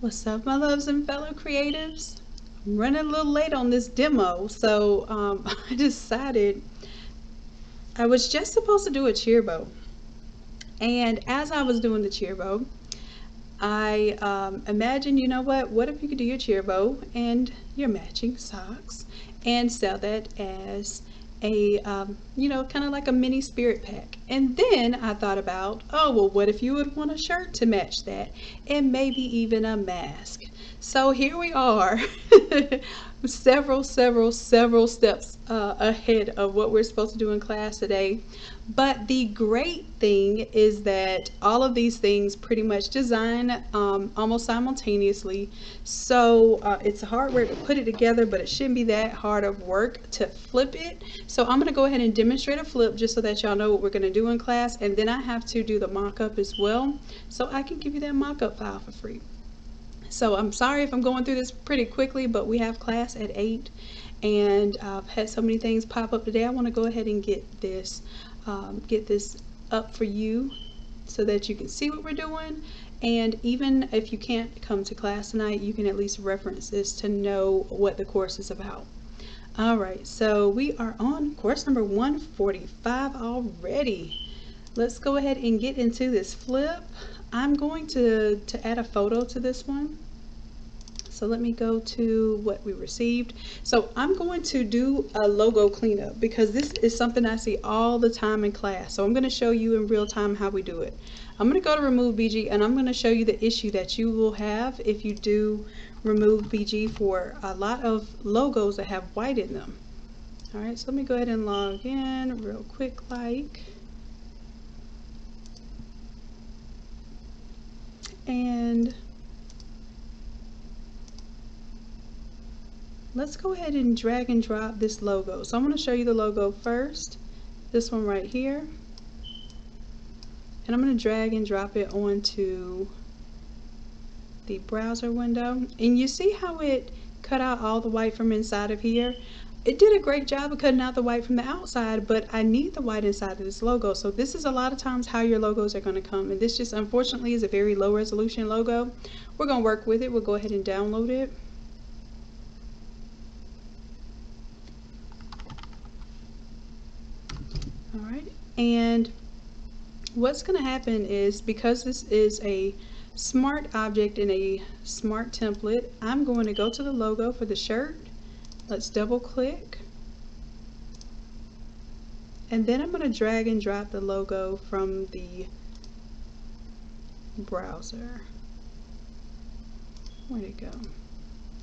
What's up, my loves and fellow creatives? I'm running a little late on this demo, so I decided I was just supposed to do a cheer bow. And as I was doing the cheer bow, I imagined, you know what if you could do your cheer bow and your matching socks and sell that as a, kind of like a mini spirit pack. And then I thought about, oh, well, what if you would want a shirt to match that and maybe even a mask? So here we are, several steps ahead of what we're supposed to do in class today. But the great thing is that all of these things pretty much design almost simultaneously. So it's hardware to put it together, but it shouldn't be that hard of work to flip it. So I'm going to go ahead and demonstrate a flip just so that y'all know what we're going to do in class. And then I have to do the mock-up as well, so I can give you that mock-up file for free. So I'm sorry if I'm going through this pretty quickly, but we have class at 8 and I've had so many things pop up today. I want to go ahead and get this up for you so that you can see what we're doing. And even if you can't come to class tonight, you can at least reference this to know what the course is about. Alright, so we are on course number 145 already. Let's go ahead and get into this flip. I'm going to add a photo to this one. So let me go to what we received. So I'm going to do a logo cleanup because this is something I see all the time in class. So I'm going to show you in real time how we do it. I'm going to go to remove BG and I'm going to show you the issue that you will have if you do remove BG for a lot of logos that have white in them. Alright, so let me go ahead and log in real quick and let's go ahead and drag and drop this logo. So I'm going to show you the logo first, this one right here, and I'm going to drag and drop it onto the browser window. And you see how it cut out all the white from inside of here? It did a great job of cutting out the white from the outside, but I need the white inside of this logo. So this is a lot of times how your logos are going to come, and this just unfortunately is a very low resolution logo. We're going to work with it. We'll go ahead and download it. Alright, and what's going to happen is, because this is a smart object and a smart template, I'm going to go to the logo for the shirt. Let's double click, and then I'm going to drag and drop the logo from the browser. Where'd it go?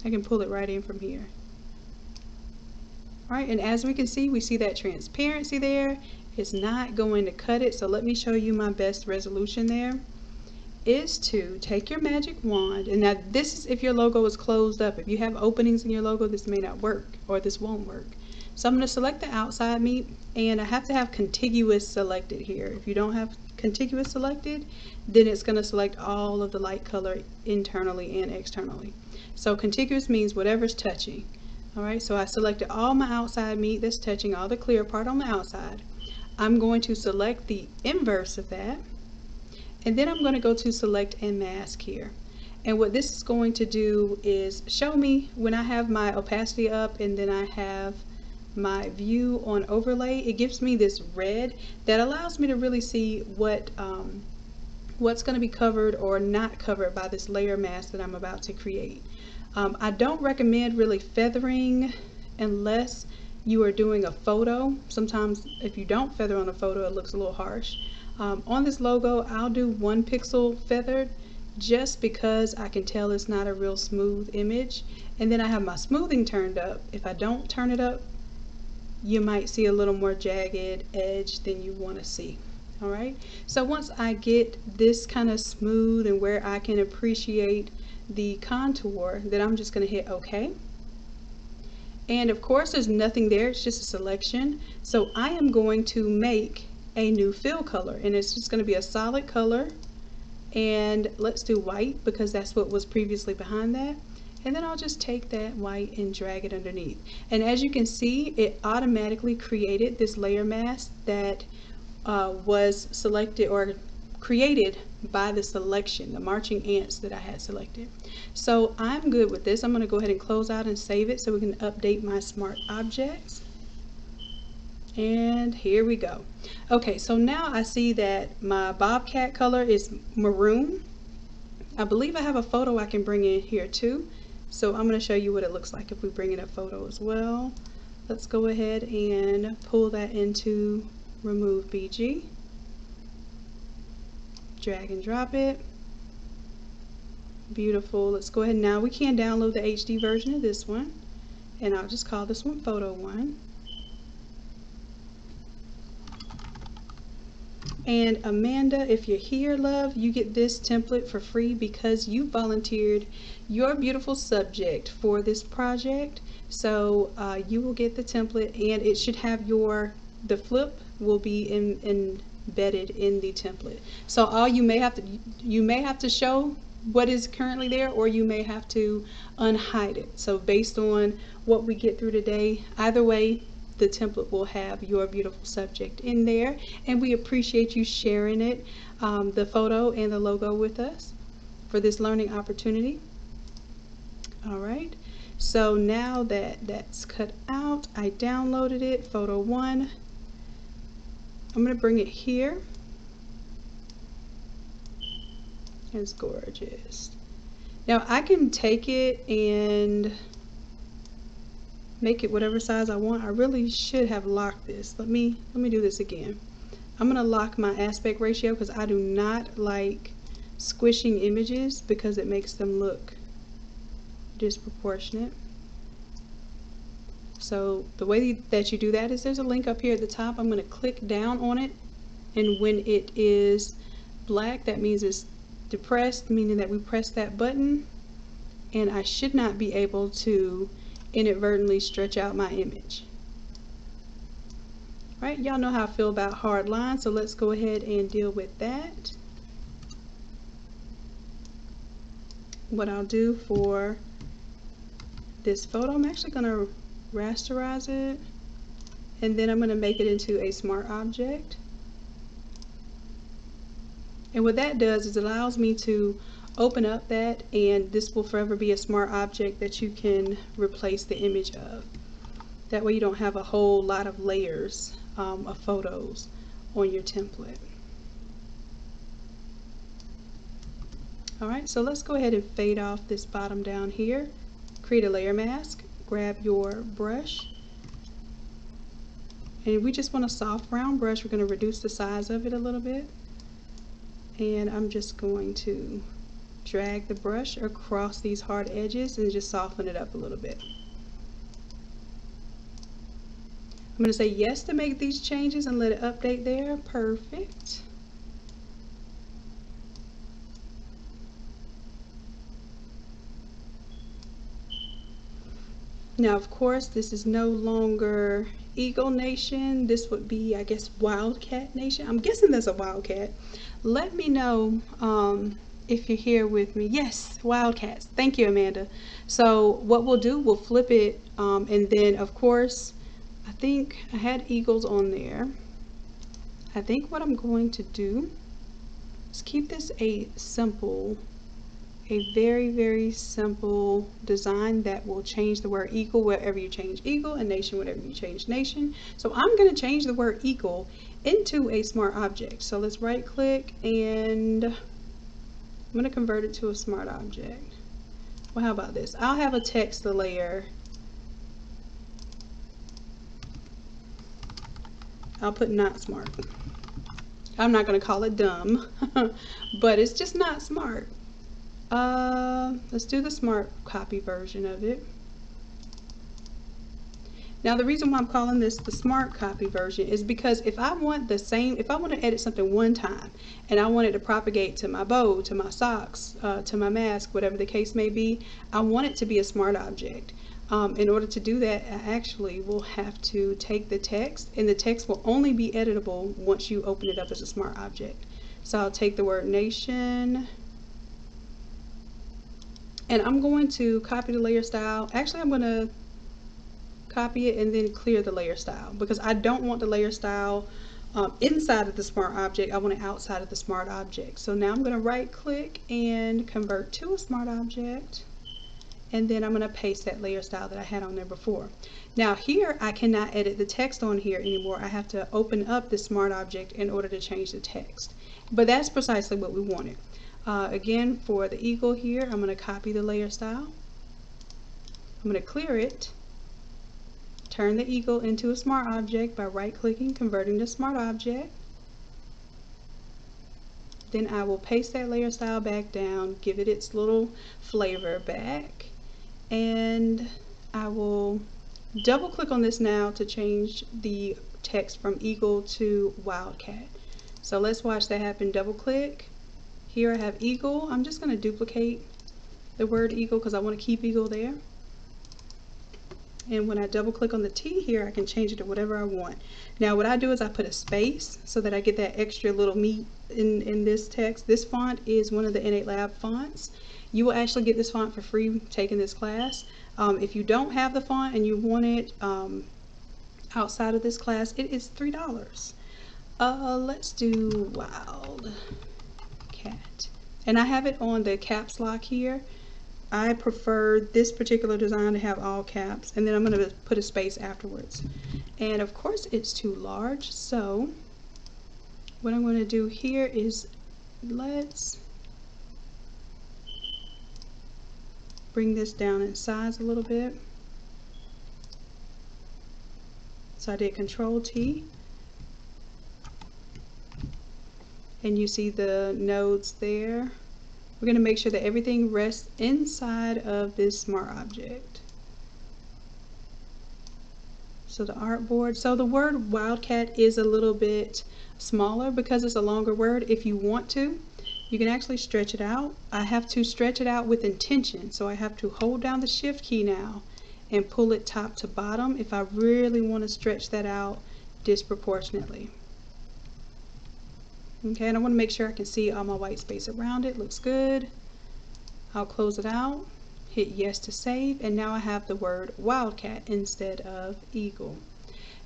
I can pull it right in from here. Alright, and as we can see, we see that transparency there. It's not going to cut it, so let me show you my best resolution there. Is to take your magic wand, and now this is if your logo is closed up. If you have openings in your logo, this may not work, or this won't work. So I'm going to select the outside meat, and I have to have contiguous selected here. If you don't have contiguous selected, then it's going to select all of the light color internally and externally. So contiguous means whatever's touching. Alright, so I selected all my outside meat that's touching all the clear part on the outside. I'm going to select the inverse of that, and then I'm going to go to select and mask here. And what this is going to do is show me when I have my opacity up and then I have my view on overlay, it gives me this red that allows me to really see what's going to be covered or not covered by this layer mask that I'm about to create. I don't recommend really feathering unless you are doing a photo. Sometimes if you don't feather on a photo, it looks a little harsh. On this logo, I'll do 1 pixel feathered just because I can tell it's not a real smooth image. And then I have my smoothing turned up. If I don't turn it up, you might see a little more jagged edge than you want to see. Alright, so once I get this kind of smooth and where I can appreciate the contour, then I'm just going to hit OK. And of course there's nothing there, it's just a selection. So I am going to make a new fill color, and it's just going to be a solid color, and let's do white because that's what was previously behind that. And then I'll just take that white and drag it underneath, and as you can see, it automatically created this layer mask that was selected or created by the selection, the marching ants that I had selected. So I'm good with this. I'm going to go ahead and close out and save it so we can update my smart objects. And here we go. Okay, so now I see that my bobcat color is maroon. I believe I have a photo I can bring in here too. So I'm going to show you what it looks like if we bring in a photo as well. Let's go ahead and pull that into Remove BG. Drag and drop it. Beautiful. Let's go ahead now. We can download the HD version of this one. And I'll just call this one Photo 1. And Amanda, if you're here, love, you get this template for free because you volunteered your beautiful subject for this project. So you will get the template, and it should have the flip will be embedded in the template. So all you may have to show what is currently there, or you may have to unhide it. So based on what we get through today, either way, the template will have your beautiful subject in there, and we appreciate you sharing it, the photo and the logo with us for this learning opportunity. All right, so now that that's cut out, I downloaded it, Photo 1. I'm going to bring it here. It's gorgeous. Now I can take it and make it whatever size I want. I really should have locked this. Let me do this again. I'm going to lock my aspect ratio because I do not like squishing images because it makes them look disproportionate. So the way that you do that is there's a link up here at the top. I'm going to click down on it, and when it is black, that means it's depressed, meaning that we press that button, and I should not be able to inadvertently stretch out my image. Right, y'all know how I feel about hard lines, so let's go ahead and deal with that. What I'll do for this photo, I'm actually going to rasterize it, and then I'm going to make it into a smart object. And what that does is it allows me to open up that, and this will forever be a smart object that you can replace the image of. That way you don't have a whole lot of layers of photos on your template. Alright, so let's go ahead and fade off this bottom down here. Create a layer mask, grab your brush, and we just want a soft round brush. We're going to reduce the size of it a little bit, and I'm just going to drag the brush across these hard edges and just soften it up a little bit. I'm going to say yes to make these changes and let it update there. Perfect. Now, of course, this is no longer Eagle Nation. This would be, I guess, Wildcat Nation. I'm guessing that's a Wildcat. Let me know if you're here with me. Yes, Wildcats. Thank you, Amanda. So what we'll do, we'll flip it, and then, of course, I think I had eagles on there. I think what I'm going to do is keep this a very, very simple design that will change the word eagle wherever you change eagle, and nation wherever you change nation. So I'm going to change the word eagle into a smart object. So let's right click, and I'm going to convert it to a smart object. Well, how about this? I'll have a text layer. I'll put not smart. I'm not going to call it dumb, but it's just not smart. Let's do the smart copy version of it. Now, the reason why I'm calling this the smart copy version is because if I want if I want to edit something one time and I want it to propagate to my bow, to my socks, to my mask, whatever the case may be, I want it to be a smart object. In order to do that, I actually will have to take the text, and the text will only be editable once you open it up as a smart object. So I'll take the word nation, and I'm going to copy the layer style. Actually, I'm going to copy it and then clear the layer style because I don't want the layer style inside of the smart object. I want it outside of the smart object. So now I'm going to right click and convert to a smart object. And then I'm going to paste that layer style that I had on there before. Now here I cannot edit the text on here anymore. I have to open up the smart object in order to change the text. But that's precisely what we wanted. Again, for the eagle here, I'm going to copy the layer style. I'm going to clear it. Turn the eagle into a smart object by right clicking, converting to smart object. Then I will paste that layer style back down, give it its little flavor back. And I will double click on this now to change the text from eagle to Wildcat. So let's watch that happen. Double click. Here I have eagle. I'm just going to duplicate the word eagle because I want to keep eagle there. And when I double click on the T here, I can change it to whatever I want. Now what I do is I put a space so that I get that extra little meat in this text. This font is one of the Innate Lab fonts. You will actually get this font for free taking this class. If you don't have the font and you want it outside of this class, it is $3. Let's do Wildcat. And I have it on the caps lock here. I prefer this particular design to have all caps, and then I'm going to put a space afterwards. And of course it's too large, so what I'm going to do here is let's bring this down in size a little bit. So I did Control T, and you see the nodes there. We're going to make sure that everything rests inside of this smart object. So the artboard, so the word Wildcat is a little bit smaller because it's a longer word. If you want to, you can actually stretch it out. I have to stretch it out with intention, so I have to hold down the shift key now and pull it top to bottom if I really want to stretch that out disproportionately. Okay, and I want to make sure I can see all my white space around it. Looks good. I'll close it out, hit yes to save, and now I have the word Wildcat instead of eagle.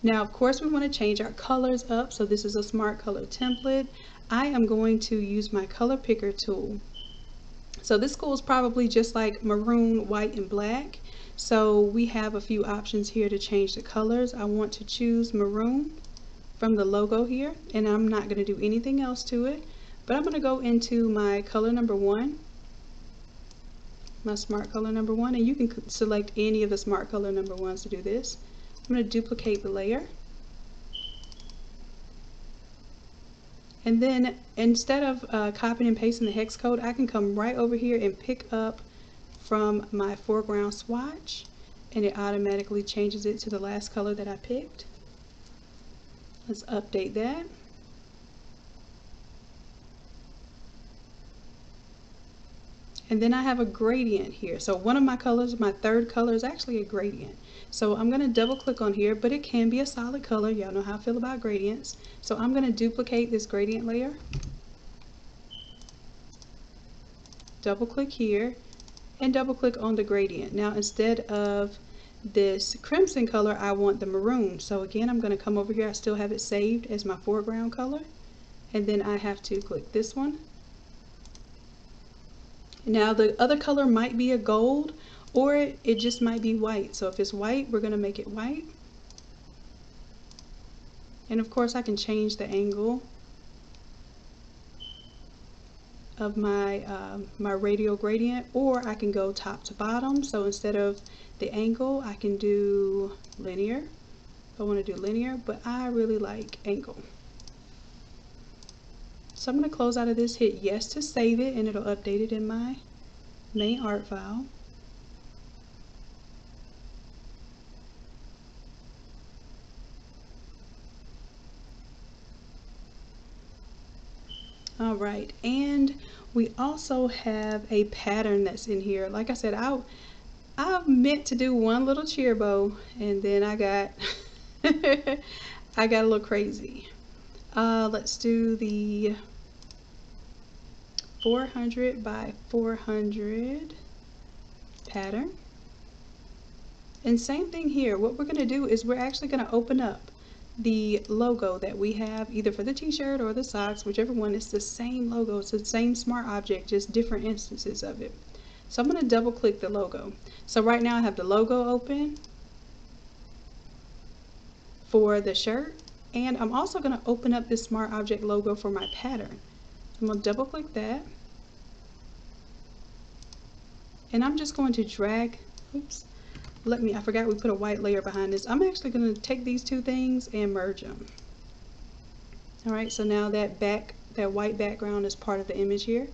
Now of course we want to change our colors up, so this is a smart color template. I am going to use my color picker tool. So this school is probably just like maroon, white, and black. So we have a few options here to change the colors. I want to choose maroon from the logo here, and I'm not going to do anything else to it, but I'm going to go into my color number 1, my smart color number 1, and you can select any of the smart color number 1s to do this. I'm going to duplicate the layer, and then instead of copying and pasting the hex code, I can come right over here and pick up from my foreground swatch, and it automatically changes it to the last color that I picked. Let's update that. And then I have a gradient here. So one of my colors, my third color, is actually a gradient. So I'm going to double click on here, but it can be a solid color. Y'all know how I feel about gradients. So I'm going to duplicate this gradient layer. Double click here and double click on the gradient. Now instead of this crimson color, I want the maroon. So again, I'm going to come over here. I still have it saved as my foreground color, and then I have to click this one. Now the other color might be a gold, or it just might be white. So if it's white, we're going to make it white. And of course I can change the angle of my my radial gradient, or I can go top to bottom. So instead of the angle, I can do linear. I want to do linear, but I really like angle. So I'm going to close out of this, hit yes to save it, and it'll update it in my main art file. All right, and we also have a pattern that's in here. Like I said, I meant to do one little cheer bow, and then I got I got a little crazy. Let's do the 400 by 400 pattern. And same thing here. What we're going to do is we're actually going to open up the logo that we have either for the t-shirt or the socks, whichever one. It's the same logo, it's the same smart object, just different instances of it. So I'm going to double click the logo. So right now I have the logo open for the shirt, and I'm also going to open up this smart object logo for my pattern. I'm going to double click that, and I'm just going to drag, oops, I forgot we put a white layer behind this. I'm actually going to take these two things and merge them. Alright, so now that white background is part of the image here,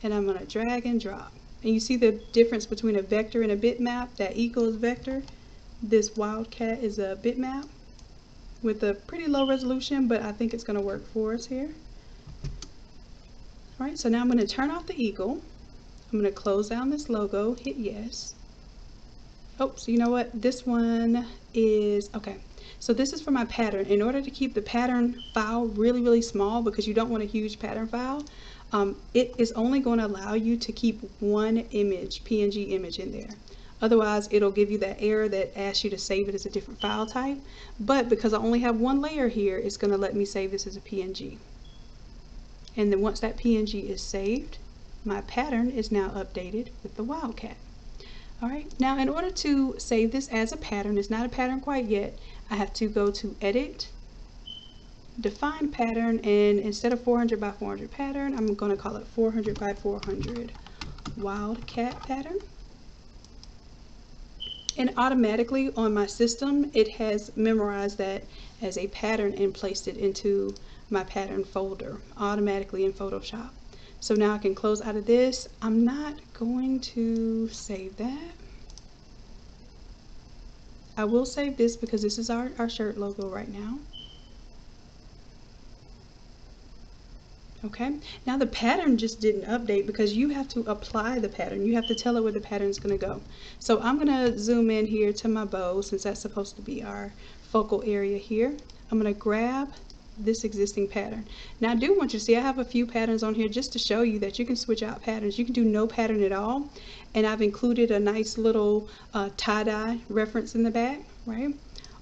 and I'm going to drag and drop. And you see the difference between a vector and a bitmap. That equals vector. This Wildcat is a bitmap with a pretty low resolution, but I think it's going to work for us here. Alright, so now I'm going to turn off the eagle. I'm going to close down this logo, hit yes. Oh, so you know what? This one is, okay. So this is for my pattern. In order to keep the pattern file really, really small, because you don't want a huge pattern file, it is only going to allow you to keep one image, PNG image in there. Otherwise, it'll give you that error that asks you to save it as a different file type. But because I only have one layer here, it's going to let me save this as a PNG. And then once that PNG is saved, my pattern is now updated with the Wildcat. Alright, now in order to save this as a pattern, it's not a pattern quite yet, I have to go to Edit, Define Pattern, and instead of 400 by 400 pattern, I'm going to call it 400 by 400 Wildcat pattern. And automatically on my system, it has memorized that as a pattern and placed it into my pattern folder automatically in Photoshop. So now I can close out of this. I'm not going to save that. I will save this because this is our shirt logo right now. Okay, now the pattern just didn't update because you have to apply the pattern. You have to tell it where the pattern is going to go. So I'm going to zoom in here to my bow, since that's supposed to be our focal area here. I'm going to grab this existing pattern. Now I do want you to see I have a few patterns on here just to show you that you can switch out patterns. You can do no pattern at all, and I've included a nice little tie-dye reference in the back, right?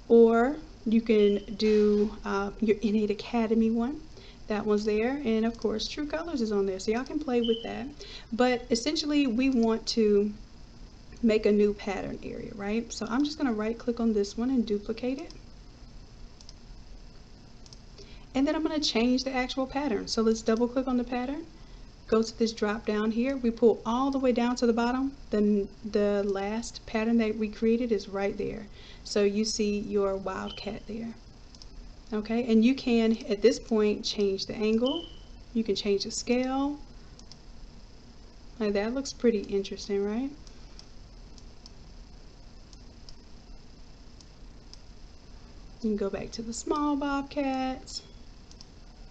Or you can do your Innate Academy one. That one's there, and of course True Colors is on there, so y'all can play with that. But essentially we want to make a new pattern area, right? So I'm just going to right click on this one and duplicate it. And then I'm going to change the actual pattern. So let's double click on the pattern, go to this drop down here, we pull all the way down to the bottom, then the last pattern that we created is right there. So you see your Wildcat there. Okay, and you can at this point change the angle, you can change the scale. Like that looks pretty interesting, right? You can go back to the small bobcats,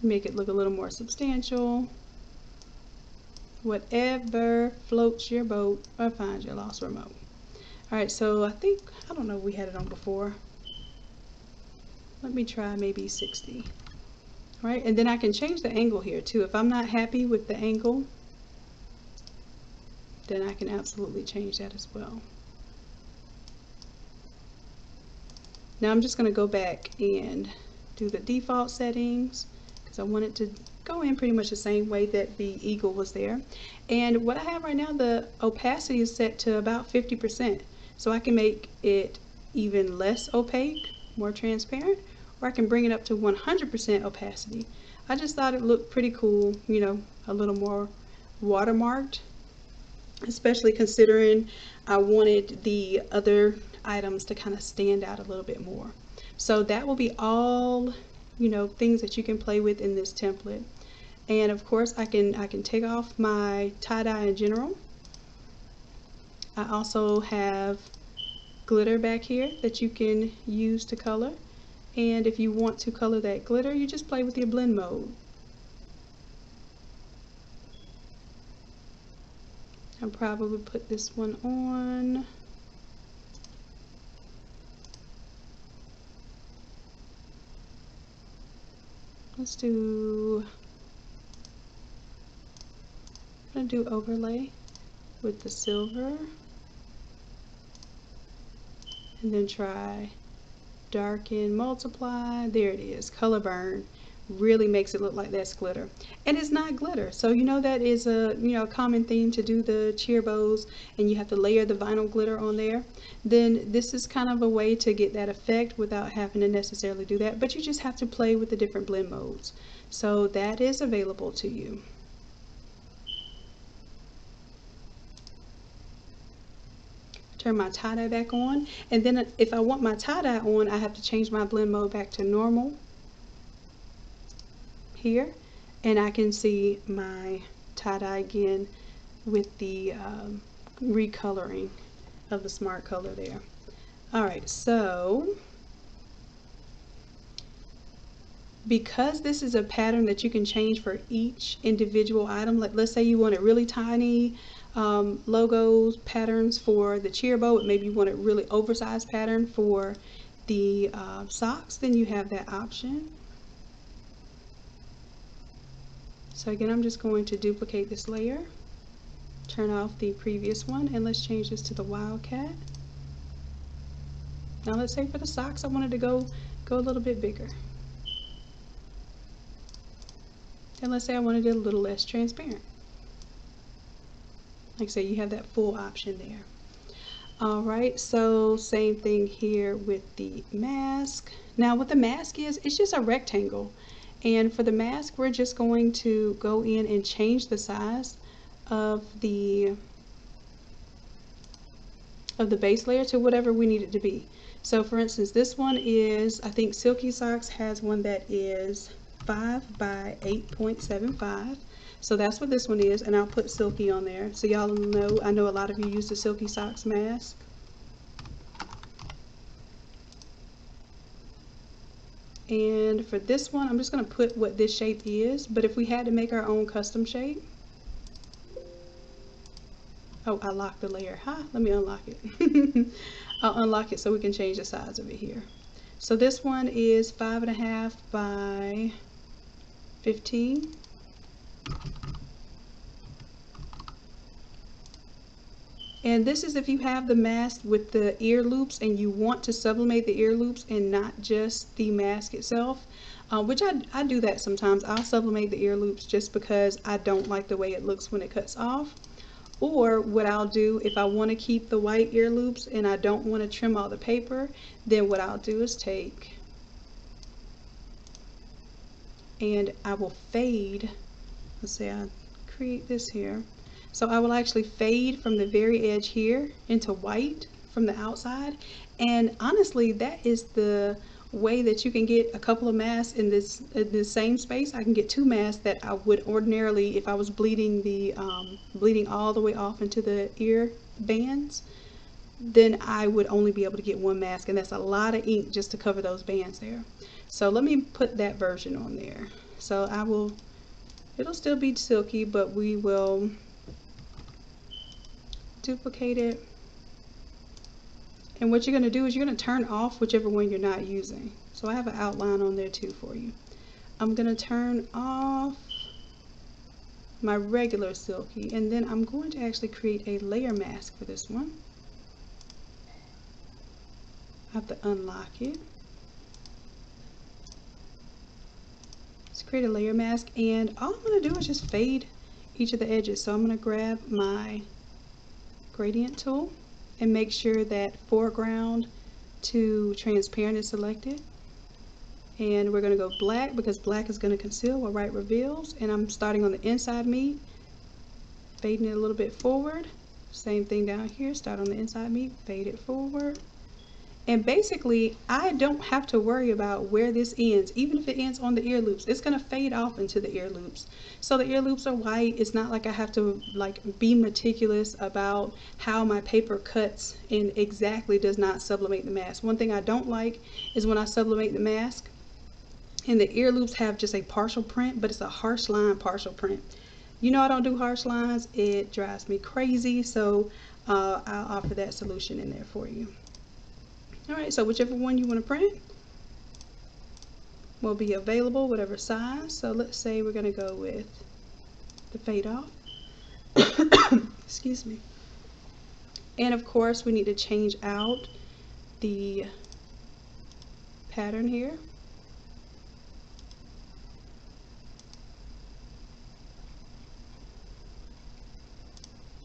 make it look a little more substantial. Whatever floats your boat or finds your lost remote. Alright, so I don't know if we had it on before. Let me try maybe 60. Alright, and then I can change the angle here too. If I'm not happy with the angle, then I can absolutely change that as well. Now I'm just going to go back and do the default settings because I want it to go in pretty much the same way that the eagle was there. And what I have right now, the opacity is set to about 50%. So I can make it even less opaque, more transparent, or I can bring it up to 100% opacity. I just thought it looked pretty cool, you know, a little more watermarked, especially considering I wanted the other items to kind of stand out a little bit more. So that will be all, you know, things that you can play with in this template. And of course I can take off my tie-dye in general. I also have glitter back here that you can use to color, and if you want to color that glitter, you just play with your blend mode. I'll probably put this one on. Let's do, I'm gonna do overlay with the silver, and then try darken, multiply, there it is, color burn. Really makes it look like that's glitter, and it's not glitter. So you know that is a common theme to do the cheer bows, and you have to layer the vinyl glitter on there. Then this is kind of a way to get that effect without having to necessarily do that, but you just have to play with the different blend modes. So that is available to you. Turn my tie-dye back on, and then if I want my tie-dye on, I have to change my blend mode back to normal here, and I can see my tie-dye again with the recoloring of the smart color there. Alright, so because this is a pattern that you can change for each individual item, like let's say you want it really tiny logos patterns for the cheer bow, maybe you want a really oversized pattern for the socks, then you have that option. So again, I'm just going to duplicate this layer, turn off the previous one, and let's change this to the Wildcat. Now let's say for the socks I wanted to go a little bit bigger. And let's say I wanted it a little less transparent. Like I say, you have that full option there. Alright, so same thing here with the mask. Now what the mask is, it's just a rectangle. And for the mask, we're just going to go in and change the size of the base layer to whatever we need it to be. So for instance, this one is, I think Silky Socks has one that is 5 by 8.75. So that's what this one is, and I'll put Silky on there. So y'all know, I know a lot of you use the Silky Socks mask. And for this one, I'm just going to put what this shape is, but if we had to make our own custom shape. Oh, I locked the layer. Let me unlock it. I'll unlock it so we can change the size of it here. So this one is 5.5 by 15. And this is if you have the mask with the ear loops and you want to sublimate the ear loops and not just the mask itself, which I do that sometimes. I'll sublimate the ear loops just because I don't like the way it looks when it cuts off. Or what I'll do, if I want to keep the white ear loops and I don't want to trim all the paper, then what I'll do is take and I will fade. Let's say I create this here. So I will actually fade from the very edge here into white from the outside. And honestly, that is the way that you can get a couple of masks in this same space. I can get 2 masks that I would ordinarily, if I was bleeding bleeding all the way off into the ear bands, then I would only be able to get 1 mask, and that's a lot of ink just to cover those bands there. So let me put that version on there. So it'll still be Silky, but we will duplicate it, and what you're going to do is you're going to turn off whichever one you're not using. So I have an outline on there too for you. I'm going to turn off my regular Silky, and then I'm going to actually create a layer mask for this one. I have to unlock it. Let's create a layer mask, and all I'm going to do is just fade each of the edges. So I'm going to grab my gradient tool and make sure that foreground to transparent is selected, and we're going to go black because black is going to conceal while white reveals, and I'm starting on the inside meat, fading it a little bit forward. Same thing down here, start on the inside meat, fade it forward. And basically I don't have to worry about where this ends. Even if it ends on the ear loops, it's going to fade off into the ear loops. So the ear loops are white. It's not like I have to be meticulous about how my paper cuts and exactly does not sublimate the mask. One thing I don't like is when I sublimate the mask and the ear loops have just a partial print, but it's a harsh line partial print. You know I don't do harsh lines. It drives me crazy. So I'll offer that solution in there for you. Alright, so whichever one you want to print will be available, whatever size. So let's say we're going to go with the fade off. Excuse me. And of course we need to change out the pattern here.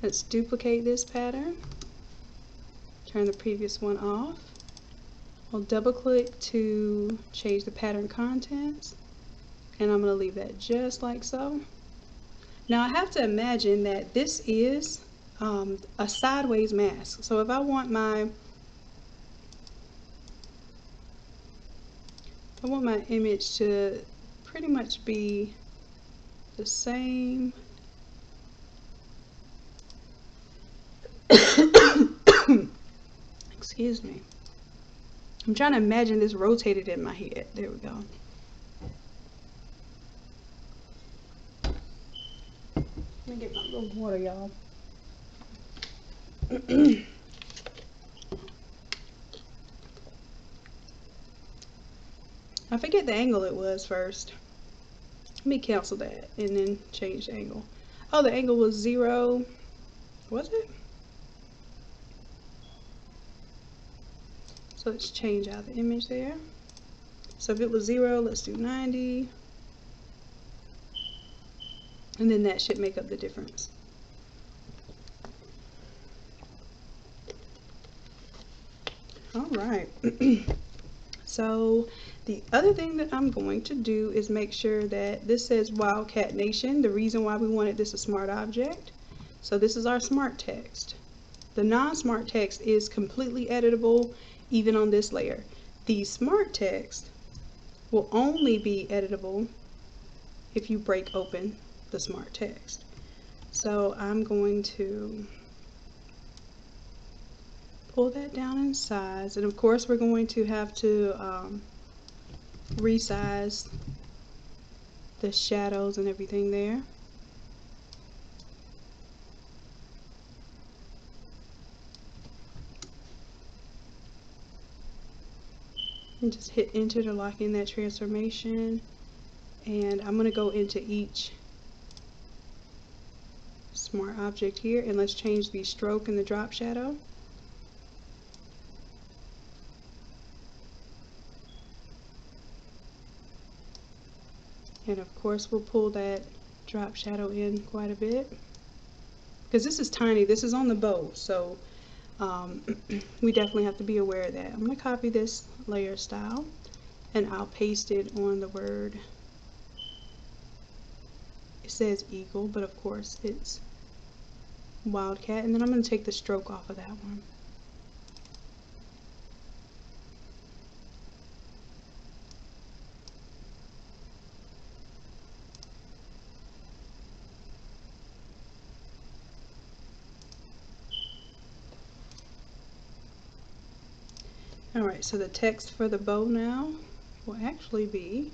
Let's duplicate this pattern. Turn the previous one off. I'll double click to change the pattern contents, and I'm going to leave that just like so. Now I have to imagine that this is a sideways mask. So if I want my image to pretty much be the same. Excuse me. I'm trying to imagine this rotated in my head. There we go. Let me get my little water, y'all. I forget the angle it was first. Let me cancel that and then change the angle. Oh, the angle was 0. Was it? So let's change out the image there. So if it was 0, let's do 90. And then that should make up the difference. All right. So the other thing that I'm going to do is make sure that this says Wildcat Nation. The reason why we wanted this a smart object. So this is our smart text. The non-smart text is completely editable even on this layer. The smart text will only be editable if you break open the smart text. So I'm going to pull that down in size, and of course we're going to have to resize the shadows and everything there. And just hit enter to lock in that transformation, and I'm going to go into each smart object here, and let's change the stroke and the drop shadow. And of course we'll pull that drop shadow in quite a bit, because this is tiny, this is on the bow, so we definitely have to be aware of that. I'm going to copy this layer style and I'll paste it on the word. It says eagle, but of course it's Wildcat, and then I'm going to take the stroke off of that one. Alright, so the text for the bow now will actually be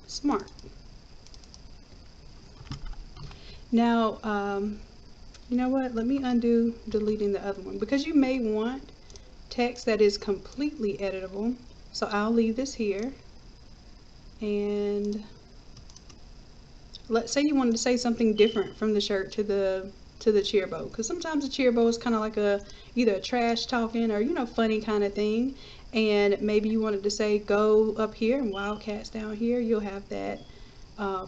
smart. Now, you know what? Let me undo deleting the other one, because you may want text that is completely editable. So I'll leave this here, and let's say you wanted to say something different from the shirt to the cheer bow, because sometimes the cheer bow is kind of like either a trash talking or, you know, funny kind of thing, and maybe you wanted to say go up here and Wildcats down here. You'll have that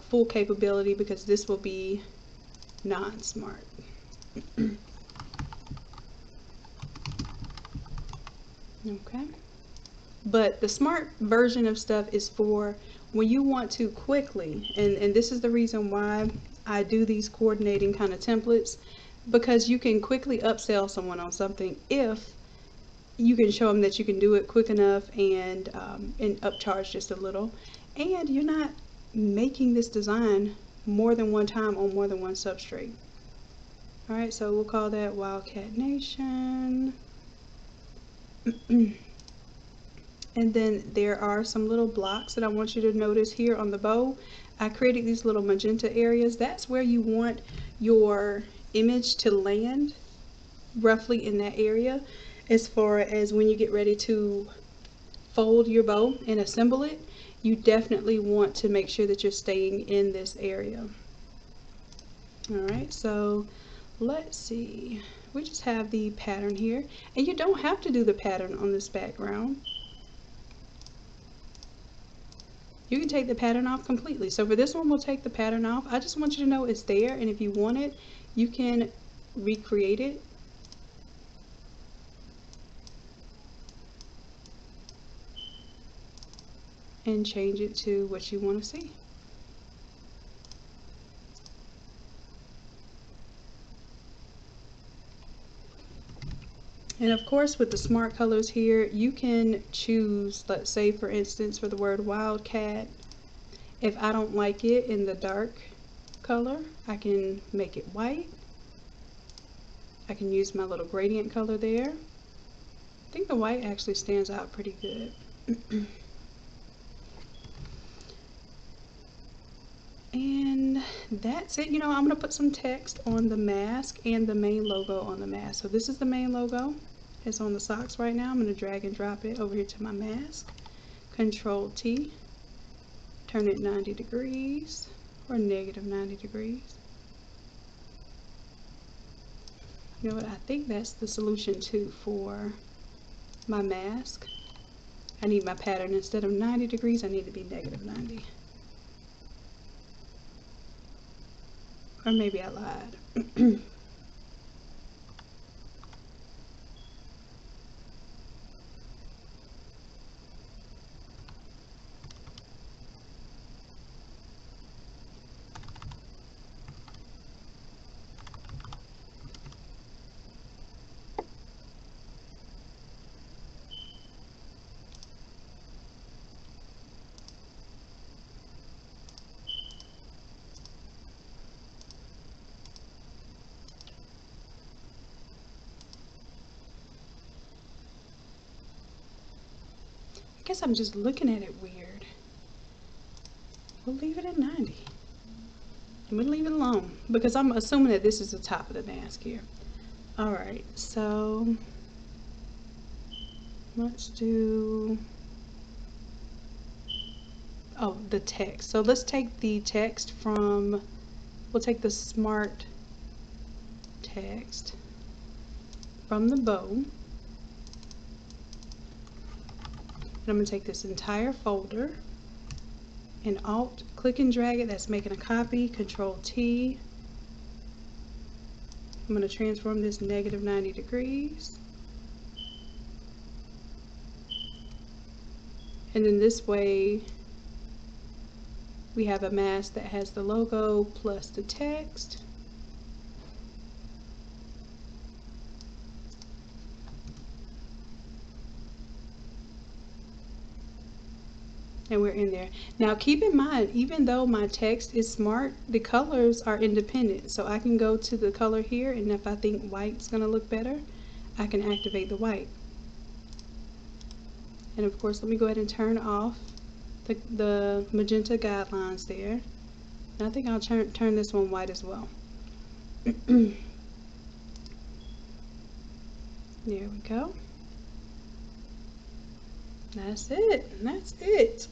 full capability, because this will be non-smart. Okay, but the smart version of stuff is for when you want to quickly, and this is the reason why I do these coordinating kind of templates, because you can quickly upsell someone on something if you can show them that you can do it quick enough and upcharge just a little, and you're not making this design more than one time on more than one substrate. Alright, so we'll call that Wildcat Nation. And then there are some little blocks that I want you to notice here on the bow. I created these little magenta areas. That's where you want your image to land, roughly in that area, as far as when you get ready to fold your bow and assemble it. You definitely want to make sure that you're staying in this area. Alright, so let's see. We just have the pattern here, and you don't have to do the pattern on this background. you can take the pattern off completely. So for this one, we'll take the pattern off. I just want you to know it's there, and if you want it, you can recreate it. And change it to what you want to see. And of course, with the smart colors here, you can choose, let's say for instance, for the word Wildcat, if I don't like it in the dark color, I can make it white. I can use my little gradient color there. I think the white actually stands out pretty good. And that's it. You know, I'm going to put some text on the mask and the main logo on the mask. So this is the main logo. It's on the socks right now. I'm going to drag and drop it over here to my mask. Control T. Turn it 90 degrees or negative 90 degrees. You know what? I think that's the solution too for my mask. I need my pattern, instead of 90 degrees, I need to be negative 90. Or maybe I lied. I guess I'm just looking at it weird. We'll leave it at 90. And we'll leave it alone because I'm assuming that this is the top of the mask here. Alright, so let's do, oh, the text. So let's take the text from, we'll take the smart text from the bow. And I'm going to take this entire folder and Alt, click and drag it. That's making a copy. Control T. I'm going to transform this negative 90 degrees. And then this way we have a mask that has the logo plus the text. And we're in there. Now keep in mind, even though my text is smart, the colors are independent. So I can go to the color here, and if I think white's gonna look better, I can activate the white. And of course, let me go ahead and turn off the magenta guidelines there. And I think I'll turn this one white as well. There we go. That's it. That's it.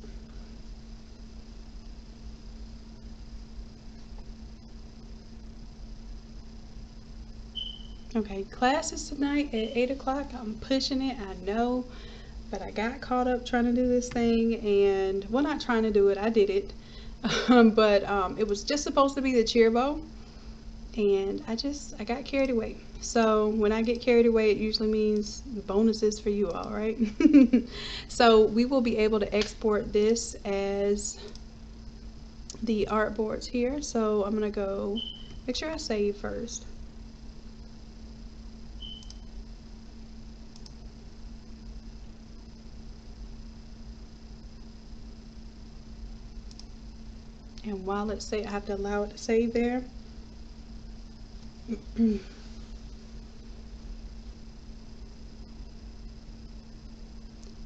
Okay, class is tonight at 8 o'clock. I'm pushing it, I know, but I got caught up trying to do this thing, and, well, not trying to do it, I did it. But it was just supposed to be the cheer bow, and I got carried away. So when I get carried away, it usually means bonuses for you all, right? So we will be able to export this as the artboards here. So I'm gonna go make sure I save first. And while it's saved, I have to allow it to save there.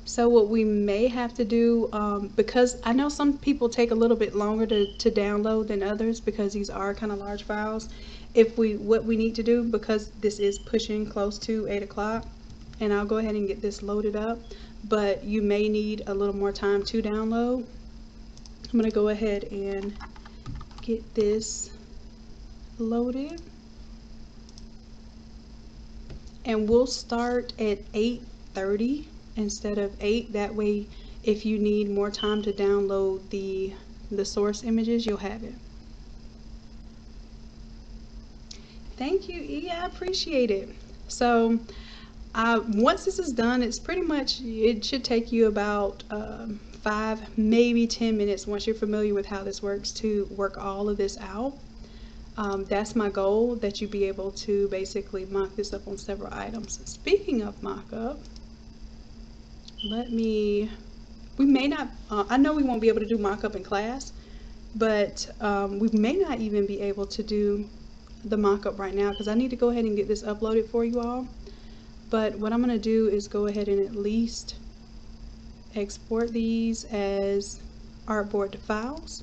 So what we may have to do, because I know some people take a little bit longer to download than others because these are kind of large files. What we need to do, because this is pushing close to 8 o'clock, and I'll go ahead and get this loaded up, but you may need a little more time to download. I'm going to go ahead and get this loaded. And we'll start at 8:30 instead of 8. That way if you need more time to download the source images, you'll have it. Thank you, E. I appreciate it. So once this is done, it's pretty much, it should take you about 5, maybe 10 minutes once you're familiar with how this works to work all of this out. That's my goal, that you be able to basically mock this up on several items. Speaking of mock-up, we may not, I know we won't be able to do mock-up in class, but we may not even be able to do the mock-up right now because I need to go ahead and get this uploaded for you all. But what I'm going to do is go ahead and at least export these as Artboard Files.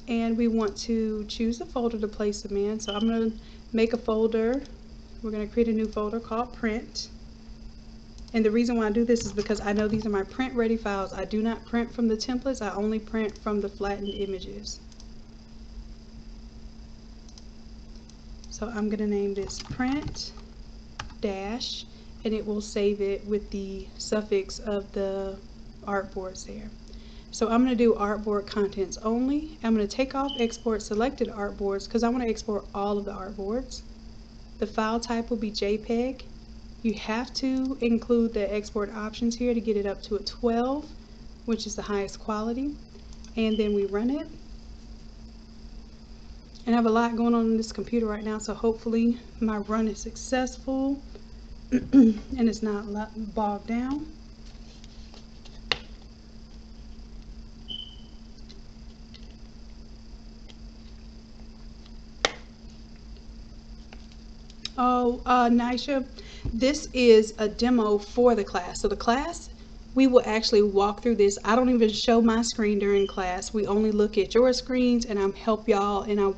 And we want to choose a folder to place them in. So I'm going to make a folder. We're going to create a new folder called Print. And the reason why I do this is because I know these are my print ready files. I do not print from the templates. I only print from the flattened images. So I'm going to name this print dash, and it will save it with the suffix of the artboards there. So I'm going to do artboard contents only. I'm going to take off export selected artboards because I want to export all of the artboards. The file type will be JPEG. You have to include the export options here to get it up to a 12, which is the highest quality. And then we run it. And I have a lot going on this computer right now, so hopefully my run is successful and it's not bogged down. Oh, Nisha, this is a demo for the class. So the class, we will actually walk through this. I don't even show my screen during class. We only look at your screens, and I help y'all, and I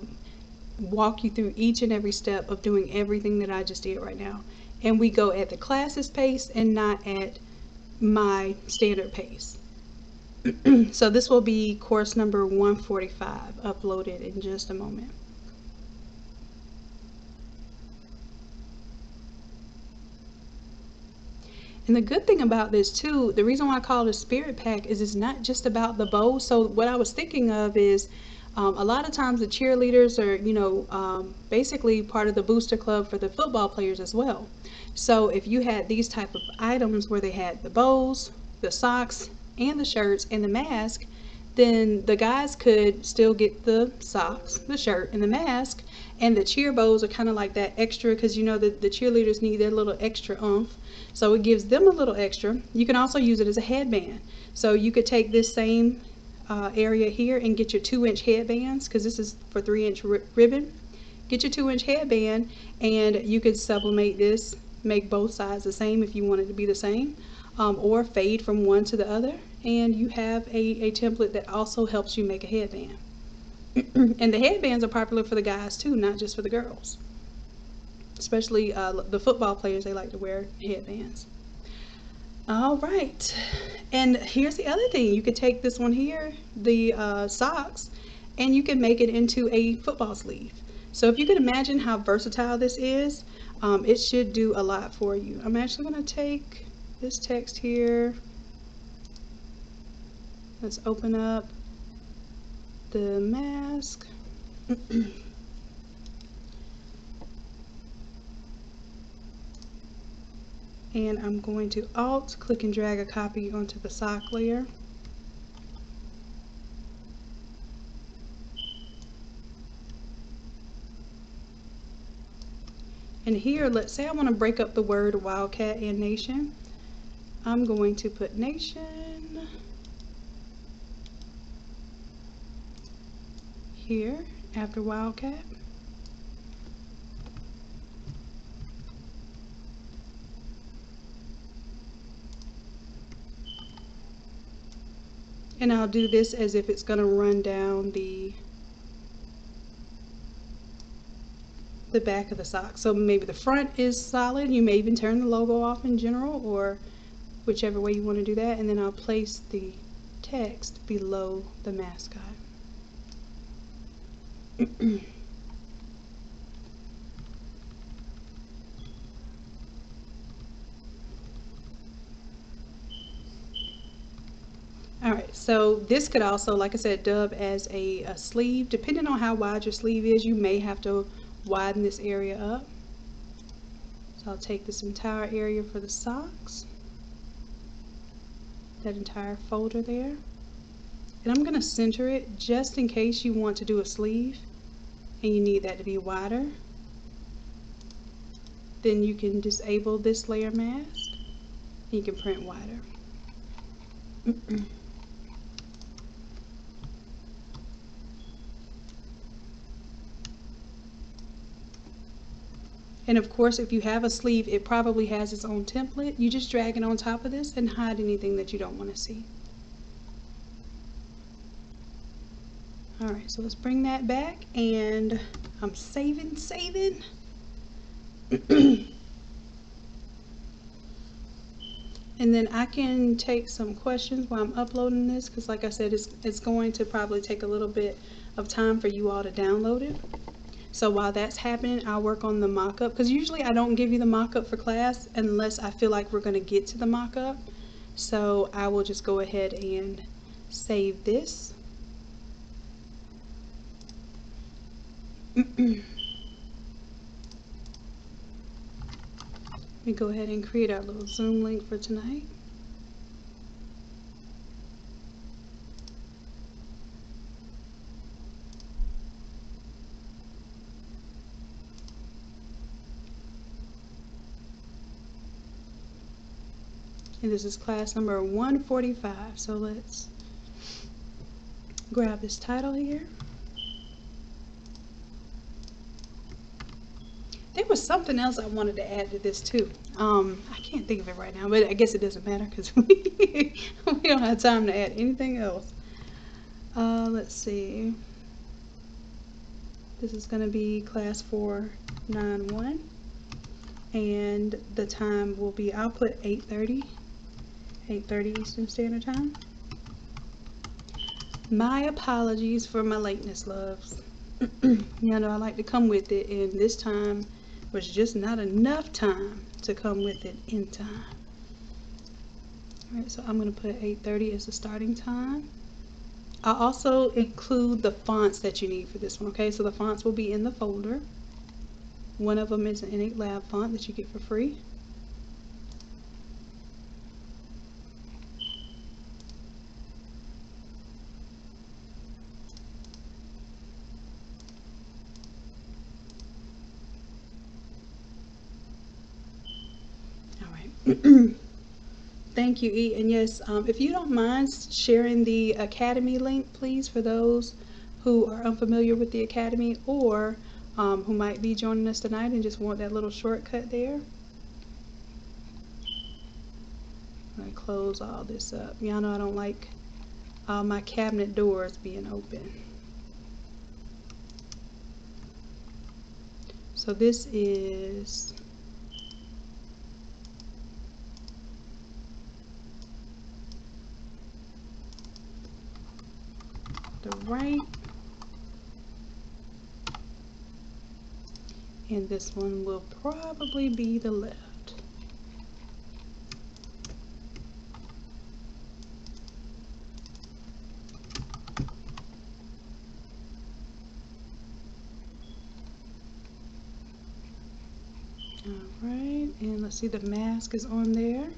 walk you through each and every step of doing everything that I just did right now. And we go at the class's pace and not at my standard pace. So this will be course number 145 uploaded in just a moment. And the good thing about this too, the reason why I call it a spirit pack is it's not just about the bow. So what I was thinking of is a lot of times the cheerleaders are, you know, basically part of the booster club for the football players as well. So if you had these type of items where they had the bows, the socks, and the shirts, and the mask, then the guys could still get the socks, the shirt, and the mask. And the cheer bows are kind of like that extra, because you know the cheerleaders need their little extra oomph. So it gives them a little extra. You can also use it as a headband. So you could take this same area here and get your 2-inch headbands, because this is for 3-inch ribbon. Get your 2-inch headband, and you could sublimate this, make both sides the same if you want it to be the same, or fade from one to the other, and you have a template that also helps you make a headband. And the headbands are popular for the guys too, not just for the girls. Especially the football players, they like to wear headbands. All right, and here's the other thing. You could take this one here, the socks, and you can make it into a football sleeve. So if you could imagine how versatile this is, it should do a lot for you. I'm actually going to take this text here. Let's open up the mask. And I'm going to Alt, click and drag a copy onto the sock layer. And here, let's say I want to break up the word Wildcat and Nation. I'm going to put Nation here after Wildcat. And I'll do this as if it's going to run down the back of the sock. So maybe the front is solid. You may even turn the logo off in general, or whichever way you want to do that. And then I'll place the text below the mascot. Alright, so this could also, like I said, dub as a sleeve. Depending on how wide your sleeve is, you may have to widen this area up. So I'll take this entire area for the socks, that entire folder there, and I'm going to center it just in case you want to do a sleeve and you need that to be wider. Then you can disable this layer mask and you can print wider. And of course, if you have a sleeve, it probably has its own template. You just drag it on top of this and hide anything that you don't want to see. Alright, so let's bring that back, and I'm saving. And then I can take some questions while I'm uploading this, because like I said, it's going to probably take a little bit of time for you all to download it. So while that's happening, I'll work on the mock-up, because usually I don't give you the mock-up for class unless I feel like we're going to get to the mock-up. So I will just go ahead and save this. Let me go ahead and create our little Zoom link for tonight. And this is class number 145. So let's grab this title here. There was something else I wanted to add to this too. I can't think of it right now, but I guess it doesn't matter because we don't have time to add anything else. Let's see. This is going to be class 491, and the time will be, I'll put 8:30 Eastern Standard Time. My apologies for my lateness, loves. You know, I like to come with it, and this time was just not enough time to come with it in time. Alright, so I'm going to put 8:30 as the starting time. I'll also include the fonts that you need for this one, okay? So the fonts will be in the folder. One of them is an Innate Lab font that you get for free. Thank you, E. And yes, if you don't mind sharing the Academy link, please, for those who are unfamiliar with the Academy, or who might be joining us tonight and just want that little shortcut there. I'm going to close all this up. Y'all know I don't like my cabinet doors being open. So this is the right, and this one will probably be the left. Alright, and let's see, the mask is on there,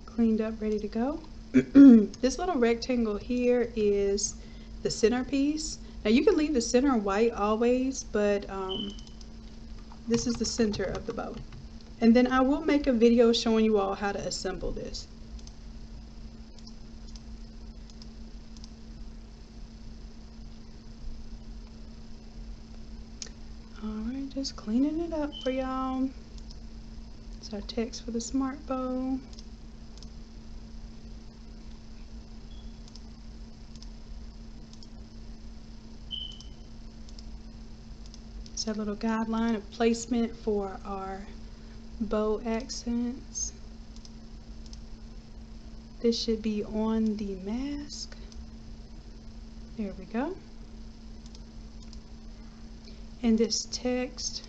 cleaned up, ready to go. This little rectangle here is the centerpiece. Now you can leave the center white always, but this is the center of the bow. And then I will make a video showing you all how to assemble this. Alright, just cleaning it up for y'all. It's our text for the smart bow. It's our little guideline of placement for our bow accents. This should be on the mask. There we go. And this text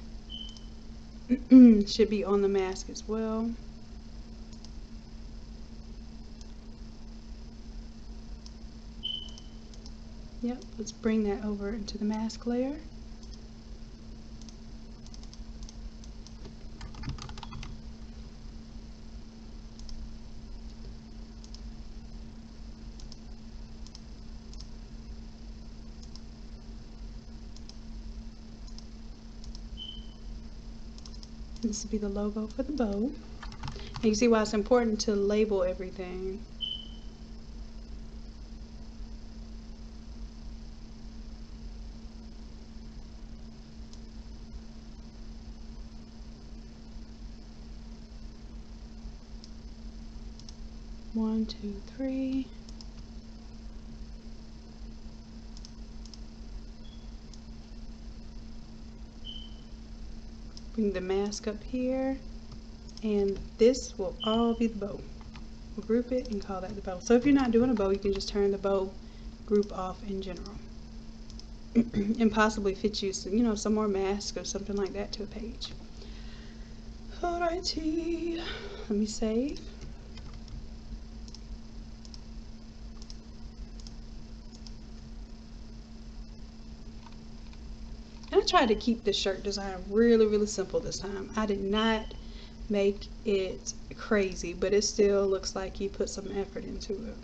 should be on the mask as well. Yep, let's bring that over into the mask layer. This will be the logo for the bow. And you see why it's important to label everything. One, two, three. Bring the mask up here, and this will all be the bow. We'll group it and call that the bow. So if you're not doing a bow, you can just turn the bow group off in general. And possibly fit you some, some more mask or something like that to a page. Alrighty, let me save. And I tried to keep the shirt design really simple this time. I did not make it crazy, but it still looks like you put some effort into it.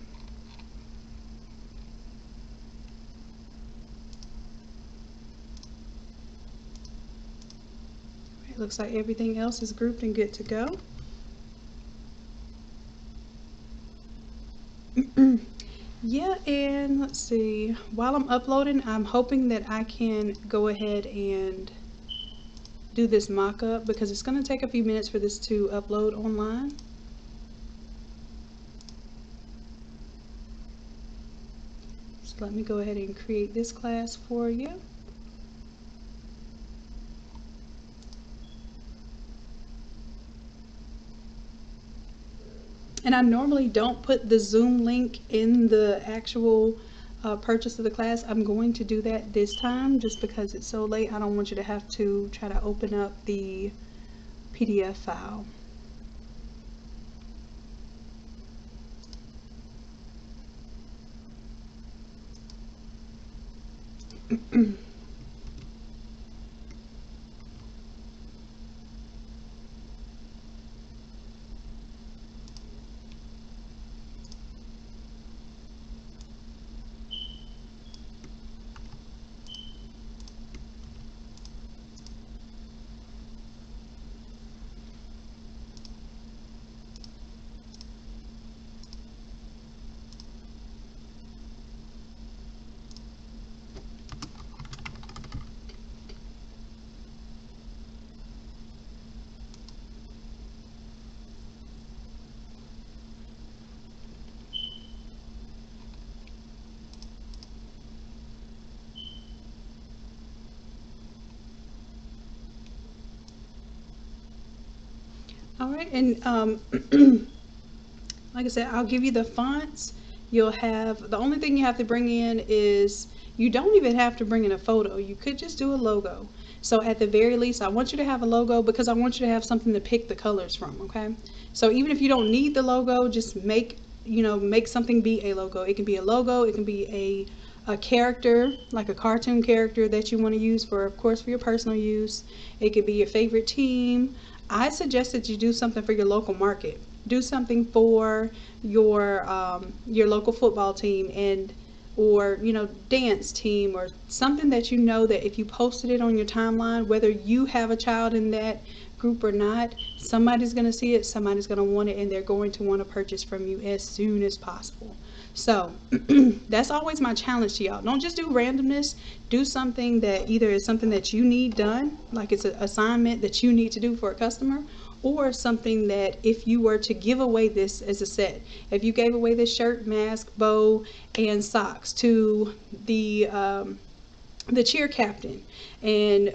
It looks like everything else is grouped and good to go. Yeah, and let's see, while I'm uploading, I'm hoping that I can go ahead and do this mock-up because it's going to take a few minutes for this to upload online. So let me go ahead and create this class for you. And I normally don't put the Zoom link in the actual purchase of the class. I'm going to do that this time just because it's so late. I don't want you to have to try to open up the PDF file. Alright, and like I said, I'll give you the fonts. You'll have, the only thing you have to bring in is, you don't even have to bring in a photo. You could just do a logo. So at the very least, I want you to have a logo because I want you to have something to pick the colors from, okay? So even if you don't need the logo, just make something be a logo. It can be a logo, it can be a character, like a cartoon character that you want to use for, of course, for your personal use. It could be your favorite team. I suggest that you do something for your local market. Do something for your local football team or dance team, or something that you know that if you posted it on your timeline, whether you have a child in that group or not, somebody's going to see it, somebody's going to want it, and they're going to want to purchase from you as soon as possible. So that's always my challenge to y'all. Don't just do randomness. Do something that either is something that you need done, like it's an assignment that you need to do for a customer, or something that if you were to give away this as a set, if you gave away this shirt, mask, bow, and socks to the cheer captain, and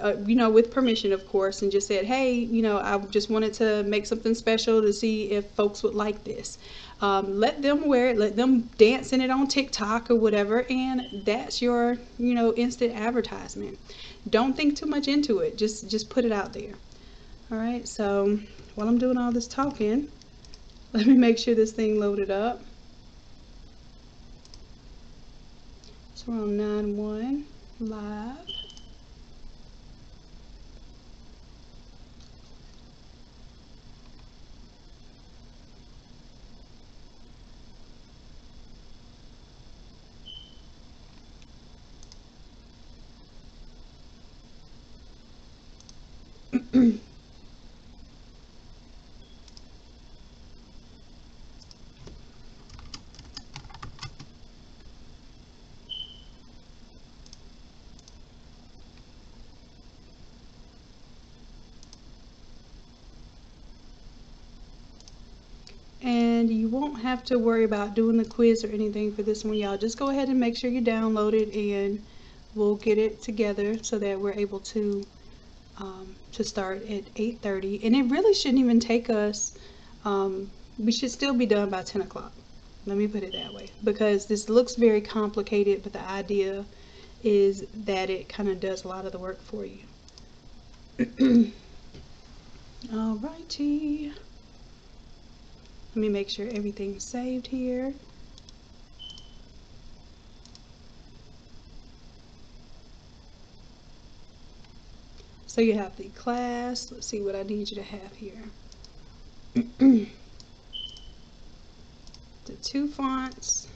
with permission, of course, and just said, hey, I just wanted to make something special to see if folks would like this. Let them wear it, let them dance in it on TikTok or whatever, and that's your instant advertisement. Don't think too much into it, just put it out there. All right, so while I'm doing all this talking, let me make sure this thing loaded up. So we're on 9/1 live. And you won't have to worry about doing the quiz or anything for this one, y'all. Just go ahead and make sure you download it, and we'll get it together so that we're able to start at 8:30. And it really shouldn't even take us, we should still be done by 10 o'clock. Let me put it that way, because this looks very complicated, but the idea is that it kind of does a lot of the work for you. Alrighty. Let me make sure everything's saved here. So you have the class. Let's see what I need you to have here. The 2 fonts,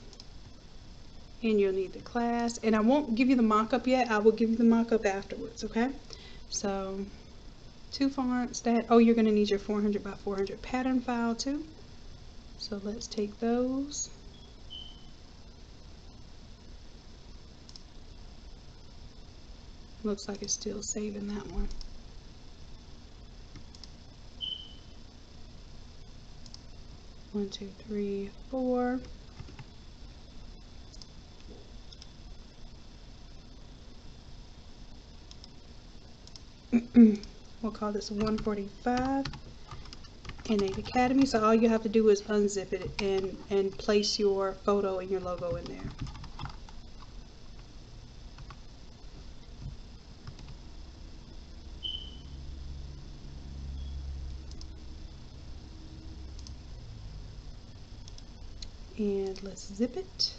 and you'll need the class. And I won't give you the mock-up yet. I will give you the mock-up afterwards, okay? So 2 fonts. You're going to need your 400 by 400 pattern file too. So let's take those. Looks like it's still saving that one. One, two, three, 4. We'll call this 145 Innate Academy. So all you have to do is unzip it and place your photo and your logo in there. And let's zip it.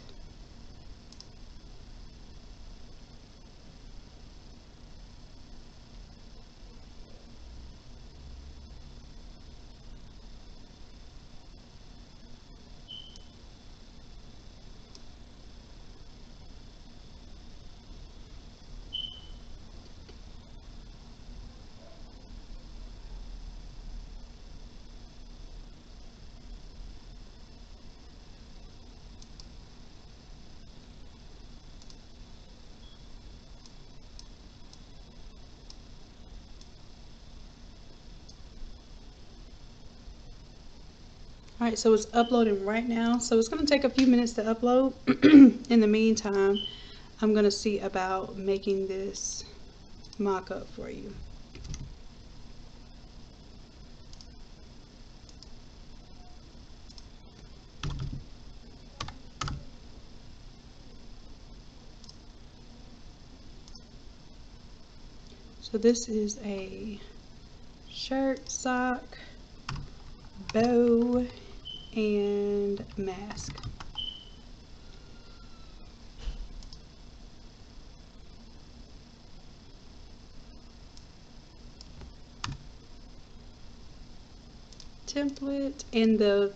Alright, so it's uploading right now. So it's going to take a few minutes to upload. In the meantime, I'm going to see about making this mock-up for you. So this is a shirt, sock, bow, and mask. Template, and the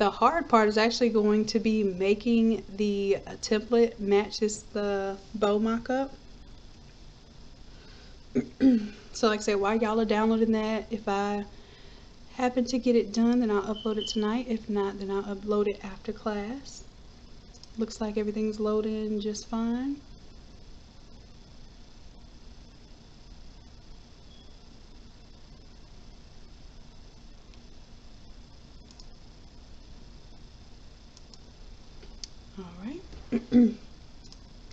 hard part is actually going to be making the template matches the bow mock-up. So like I said, while y'all are downloading that, if I happen to get it done, then I'll upload it tonight. If not, then I'll upload it after class. Looks like everything's loading just fine. Alright.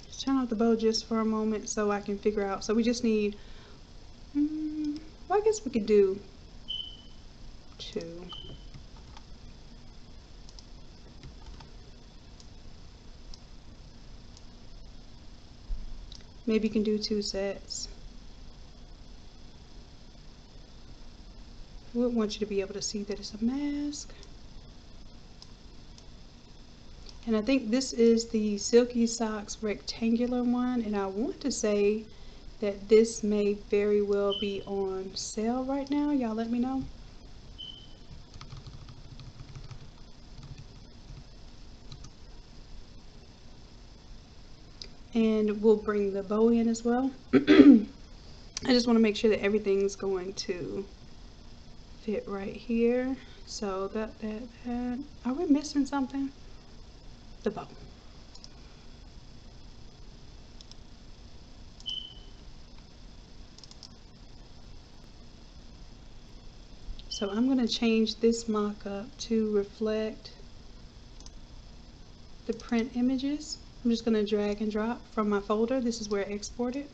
Just turn off the bow just for a moment so I can figure out. So we just need, well, I guess we could do 2. Maybe you can do 2 sets. We want you to be able to see that it's a mask. And I think this is the Silky Socks rectangular one, and I want to say that this may very well be on sale right now. Y'all let me know. And we'll bring the bow in as well. I just want to make sure that everything's going to fit right here. So that. Are we missing something? The bow. So I'm going to change this mock-up to reflect the print images. I'm just going to drag and drop from my folder. This is where I export it.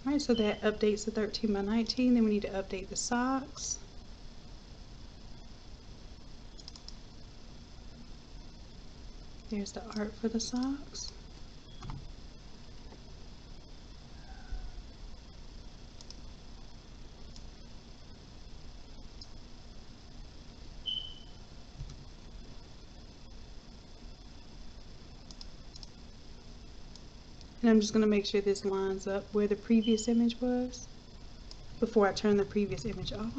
Alright, so that updates the 13 by 19. Then we need to update the socks. There's the art for the socks. And I'm just going to make sure this lines up where the previous image was before I turn the previous image off.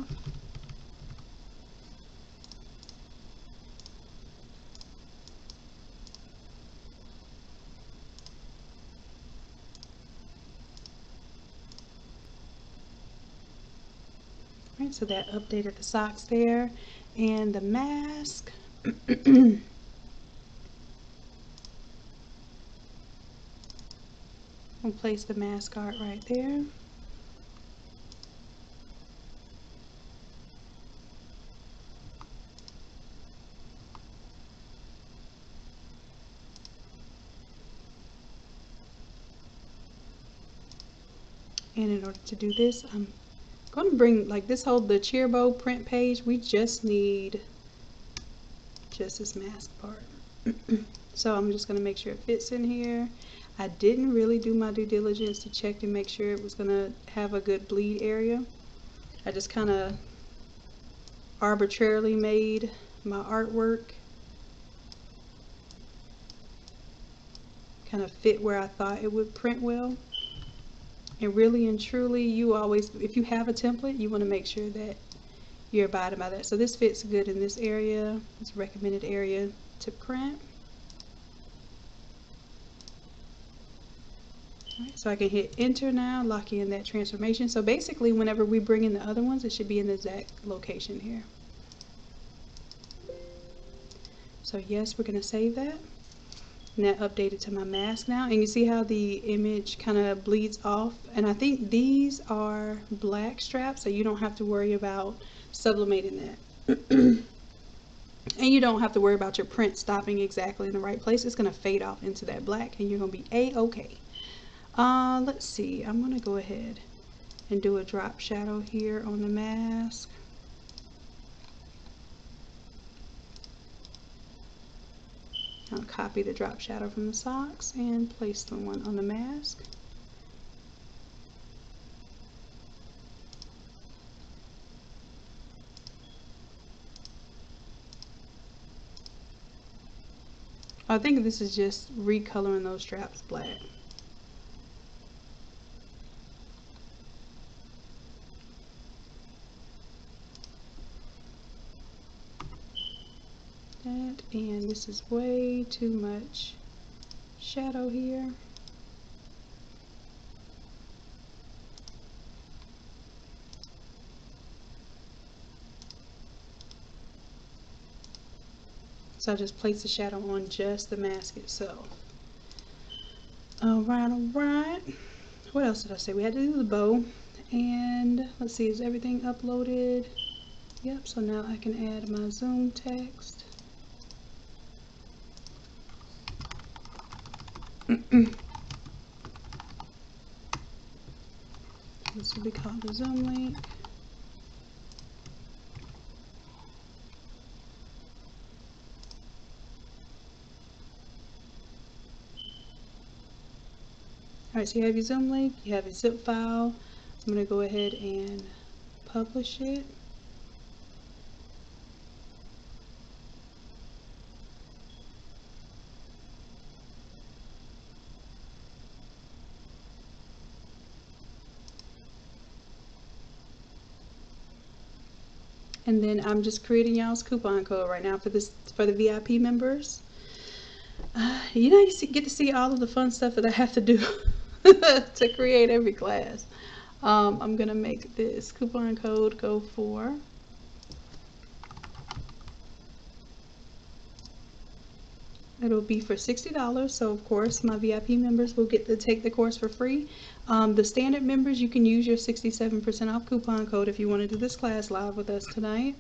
Alright, so that updated the socks there. And the mask. We'll place the mask art right there. And in order to do this, I'm going to bring like this whole the cheer bow print page. We just need just this mask part. So I'm just going to make sure it fits in here. I didn't really do my due diligence to check to make sure it was going to have a good bleed area. I just kind of arbitrarily made my artwork kind of fit where I thought it would print well. And really and truly, you always, if you have a template, you want to make sure that you're abiding by that. So this fits good in this area. It's a recommended area to print. Alright, so I can hit enter now, lock in that transformation. So basically, whenever we bring in the other ones, it should be in the exact location here. So yes, we're going to save that. And that updated to my mask now. And you see how the image kind of bleeds off. And I think these are black straps, so you don't have to worry about sublimating that. And you don't have to worry about your print stopping exactly in the right place. It's going to fade off into that black and you're going to be a-okay. Let's see, I'm going to go ahead and do a drop shadow here on the mask. I'll copy the drop shadow from the socks and place the one on the mask. I think this is just recoloring those straps black. That, and this is way too much shadow here. So I just place the shadow on just the mask itself. Alright, alright. What else did I say? We had to do the bow. And let's see, is everything uploaded? Yep, so now I can add my zoom text. This will be called the zoom link. Alright, so you have your Zoom link, you have your zip file. I'm going to go ahead and publish it. And then I'm just creating y'all's coupon code right now for the VIP members. You know, you get to see all of the fun stuff that I have to do to create every class. I'm gonna make this coupon code go for it'll be for $60. So of course my VIP members will get to take the course for free. The standard members, you can use your 67% off coupon code if you want to do this class live with us tonight.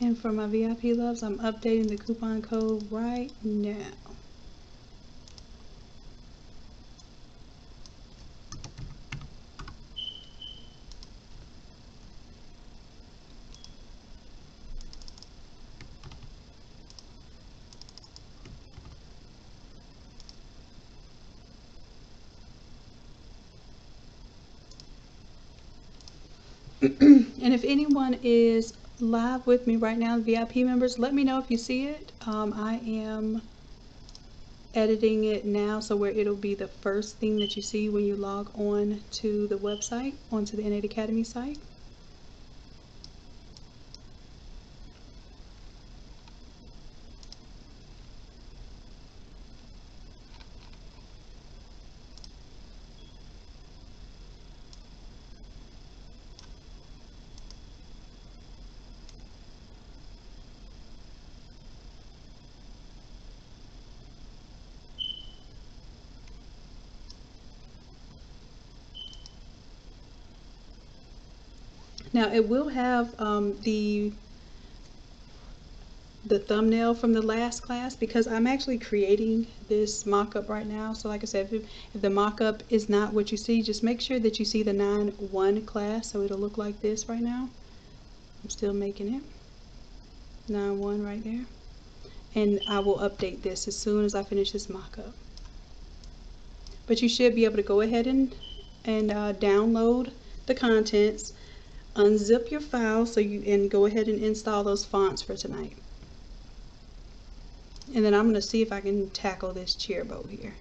And for my VIP loves, I'm updating the coupon code right now. And if anyone is live with me right now, VIP members, let me know if you see it. I am editing it now so where it'll be the first thing that you see when you log on to the website, onto the Innate Academy site. Now it will have the thumbnail from the last class because I'm actually creating this mock-up right now. So like I said, if the mock-up is not what you see, just make sure that you see the 9-1 class. So it'll look like this right now. I'm still making it. 9-1 right there. And I will update this as soon as I finish this mock-up. But you should be able to go ahead and download the contents, unzip your file and go ahead and install those fonts for tonight. And then I'm going to see if I can tackle this chair bow here.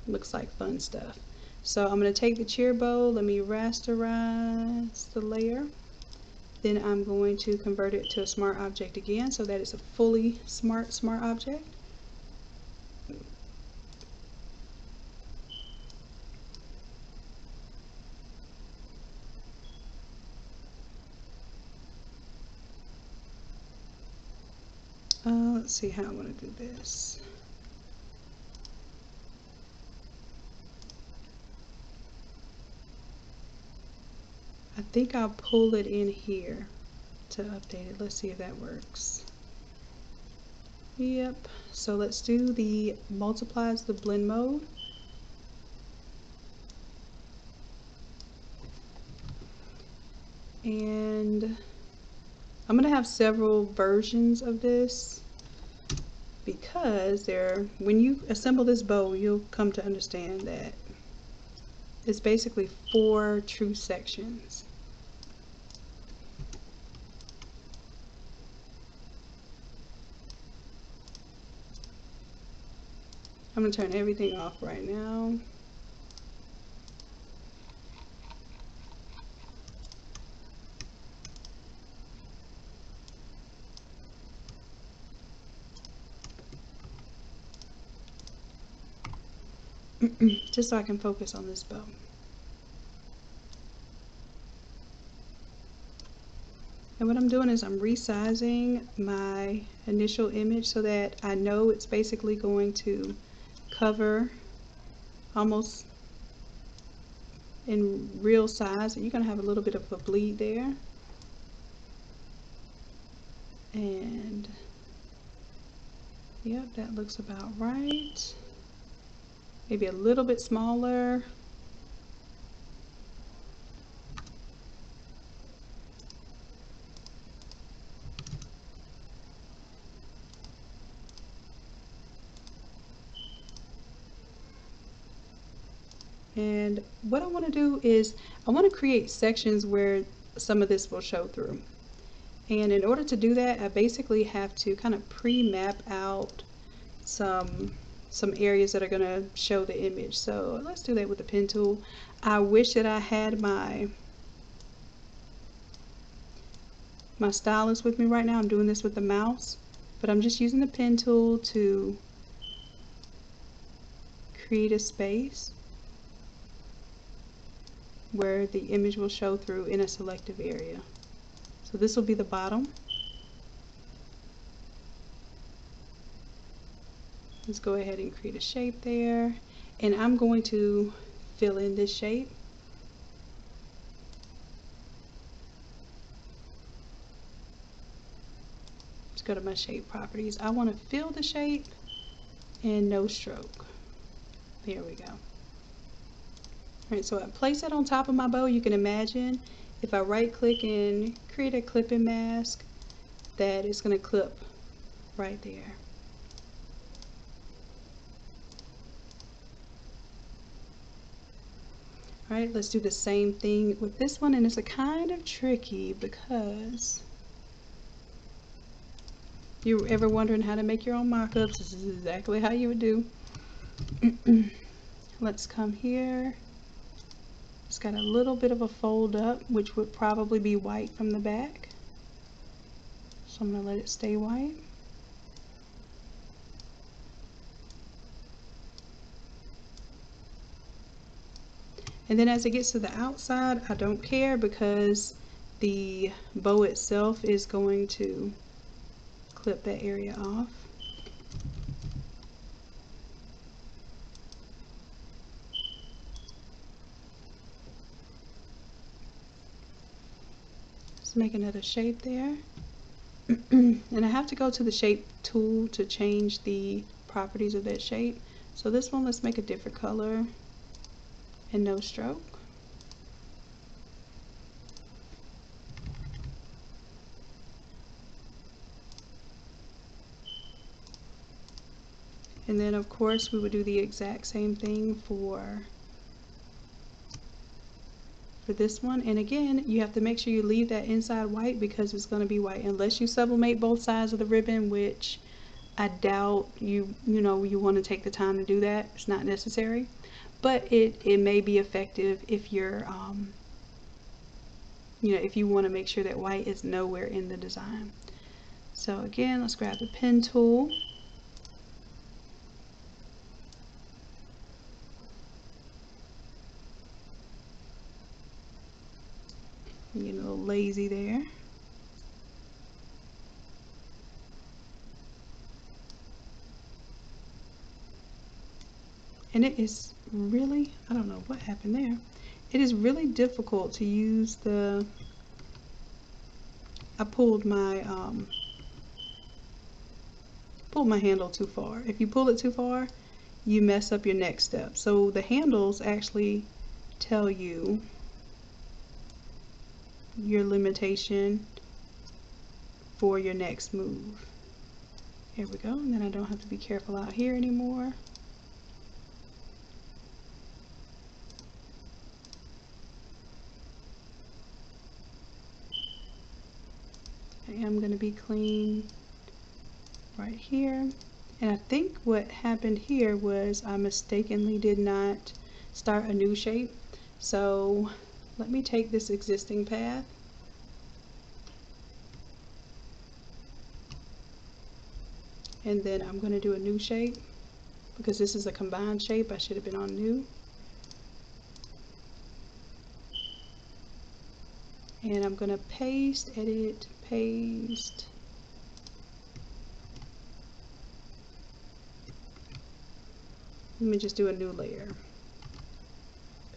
Looks like fun stuff. So I'm going to take the chair bow, let me rasterize the layer. Then I'm going to convert it to a smart object again so that it's a fully smart object. Let's see how I want to do this. I think I'll pull it in here to update it. Let's see if that works. Yep. So let's do the multiplies the blend mode. And I'm going to have several versions of this because when you assemble this bow, you'll come to understand that it's basically 4 true sections. I'm going to turn everything off right now. Just so I can focus on this bow. And what I'm doing is I'm resizing my initial image so that I know it's basically going to cover almost in real size. You're going to have a little bit of a bleed there. And yep, that looks about right. Maybe a little bit smaller. And what I want to do is I want to create sections where some of this will show through. And in order to do that, I basically have to kind of pre-map out some areas that are going to show the image. So let's do that with the pen tool. I wish that I had my stylus with me right now. I'm doing this with the mouse, but I'm just using the pen tool to create a space where the image will show through in a selective area. So this will be the bottom. Let's go ahead and create a shape there. And I'm going to fill in this shape. Let's go to my shape properties. I want to fill the shape and no stroke. There we go. Alright, so I place that on top of my bow. You can imagine if I right click and create a clipping mask, that it's going to clip right there. Alright, let's do the same thing with this one, and it's a kind of tricky because if you're ever wondering how to make your own mock-ups, this is exactly how you would do. Let's come here. It's got a little bit of a fold up, which would probably be white from the back. So I'm going to let it stay white. And then as it gets to the outside, I don't care because the bow itself is going to clip that area off. Let's make another shape there. And I have to go to the shape tool to change the properties of that shape. So this one, let's make a different color and no stroke. And then of course we would do the exact same thing for this one. And again, you have to make sure you leave that inside white because it's going to be white unless you sublimate both sides of the ribbon, which I doubt you want to take the time to do that. It's not necessary, but it may be effective if you're if you want to make sure that white is nowhere in the design. So again, let's grab the pen tool. Getting a little lazy there. And it is really, I don't know what happened there. It is really difficult to use the, I pulled my handle too far. If you pull it too far, you mess up your next step. So the handles actually tell you your limitation for your next move. Here we go, and then I don't have to be careful out here anymore. I am going to be clean right here. And I think what happened here was I mistakenly did not start a new shape. So let me take this existing path and then I'm going to do a new shape because this is a combined shape. I should have been on new. And I'm going to paste, edit, paste. Let me just do a new layer.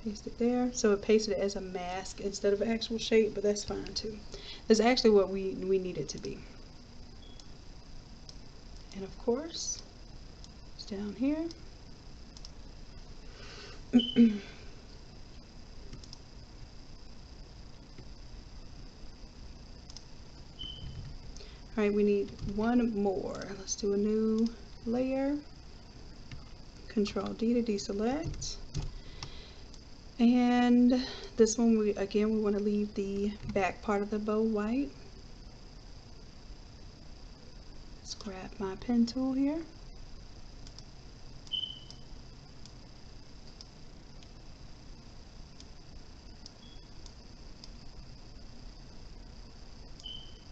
Paste it there. So it pasted it as a mask instead of actual shape, but that's fine too. That's actually what we need it to be. And of course, it's down here. All right, we need one more. Let's do a new layer. Control D to deselect. And this one, we want to leave the back part of the bow white. Let's grab my pen tool here.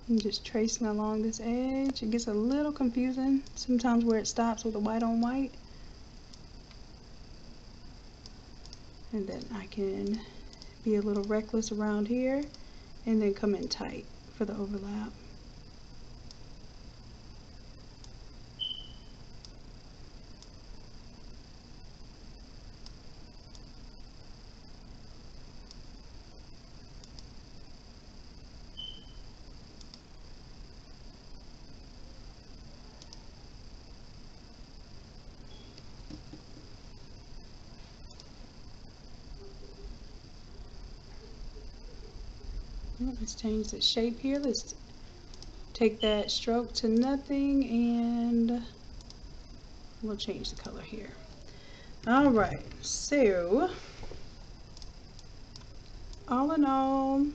I'm just tracing along this edge. It gets a little confusing sometimes where it stops with the white on white. And then I can be a little reckless around here and then come in tight for the overlap. Let's change the shape here. Let's take that stroke to nothing and we'll change the color here. All right, so all in all,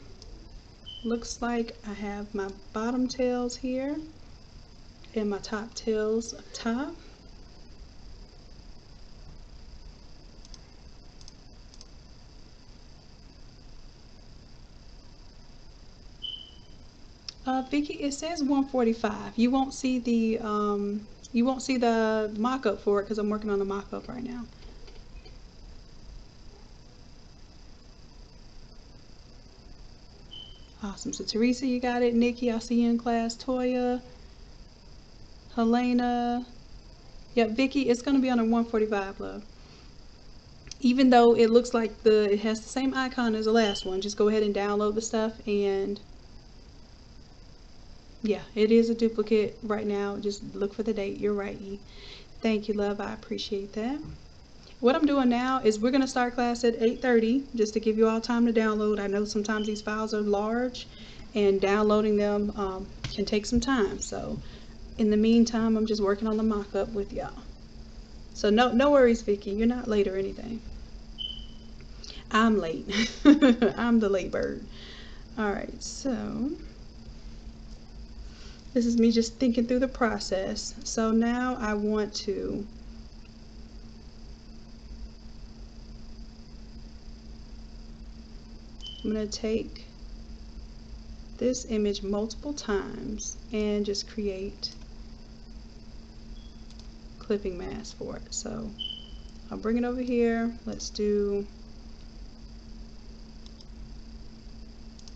looks like I have my bottom tails here and my top tails up top. Vicky, it says 145. You won't see the mock-up for it because I'm working on the mock-up right now. Awesome. So Teresa, you got it. Nikki, I'll see you in class. Toya, Helena. Yep, Vicky, it's going to be on a 145, love. Even though it looks like it has the same icon as the last one, just go ahead and download the stuff and yeah, it is a duplicate right now. Just look for the date. You're right, E. Thank you, love. I appreciate that. What I'm doing now is we're going to start class at 8:30 just to give you all time to download. I know sometimes these files are large and downloading them can take some time. So in the meantime, I'm just working on the mock-up with y'all. So no worries, Vicky. You're not late or anything. I'm late. I'm the late bird. All right, so this is me just thinking through the process. So now I want to I'm going to take this image multiple times and just create clipping mask for it. So I'll bring it over here. Let's do,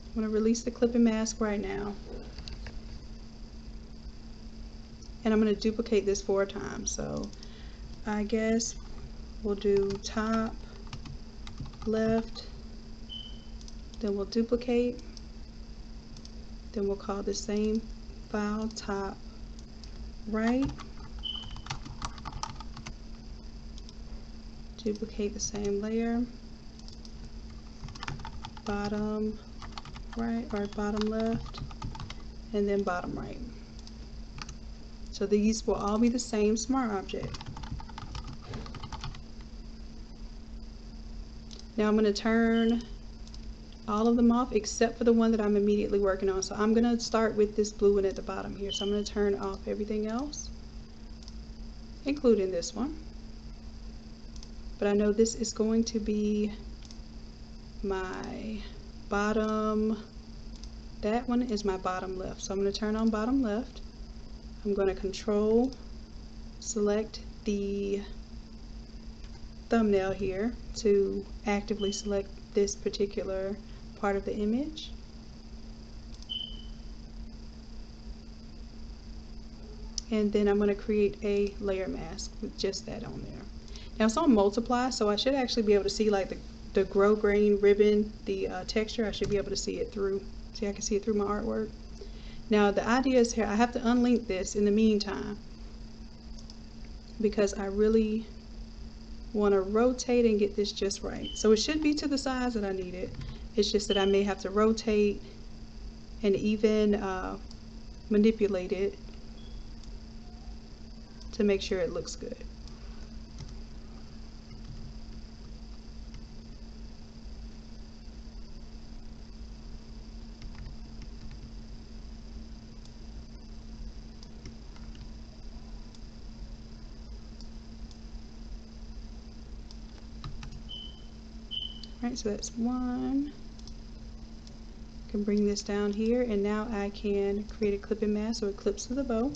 I'm going to release the clipping mask right now. And I'm going to duplicate this 4 times. So I guess we'll do top, left, then we'll duplicate, then we'll call the same file top, right, duplicate the same layer, bottom right or bottom left, and then bottom right. So these will all be the same smart object. Now I'm going to turn all of them off except for the one that I'm immediately working on. So I'm going to start with this blue one at the bottom here. So I'm going to turn off everything else, including this one. But I know this is going to be my bottom, that one is my bottom left. So I'm going to turn on bottom left. I'm going to control select the thumbnail here to actively select this particular part of the image. And then I'm going to create a layer mask with just that on there. Now it's on multiply, so I should actually be able to see like the grow grain ribbon, the texture. I should be able to see it through. See, I can see it through my artwork. Now the idea is here, I have to unlink this in the meantime. because I really want to rotate and get this just right. So it should be to the size that I need it. It's just that I may have to rotate and even manipulate it to make sure it looks good. Alright, so that's one. I can bring this down here, and now I can create a clipping mask so it clips to the bow.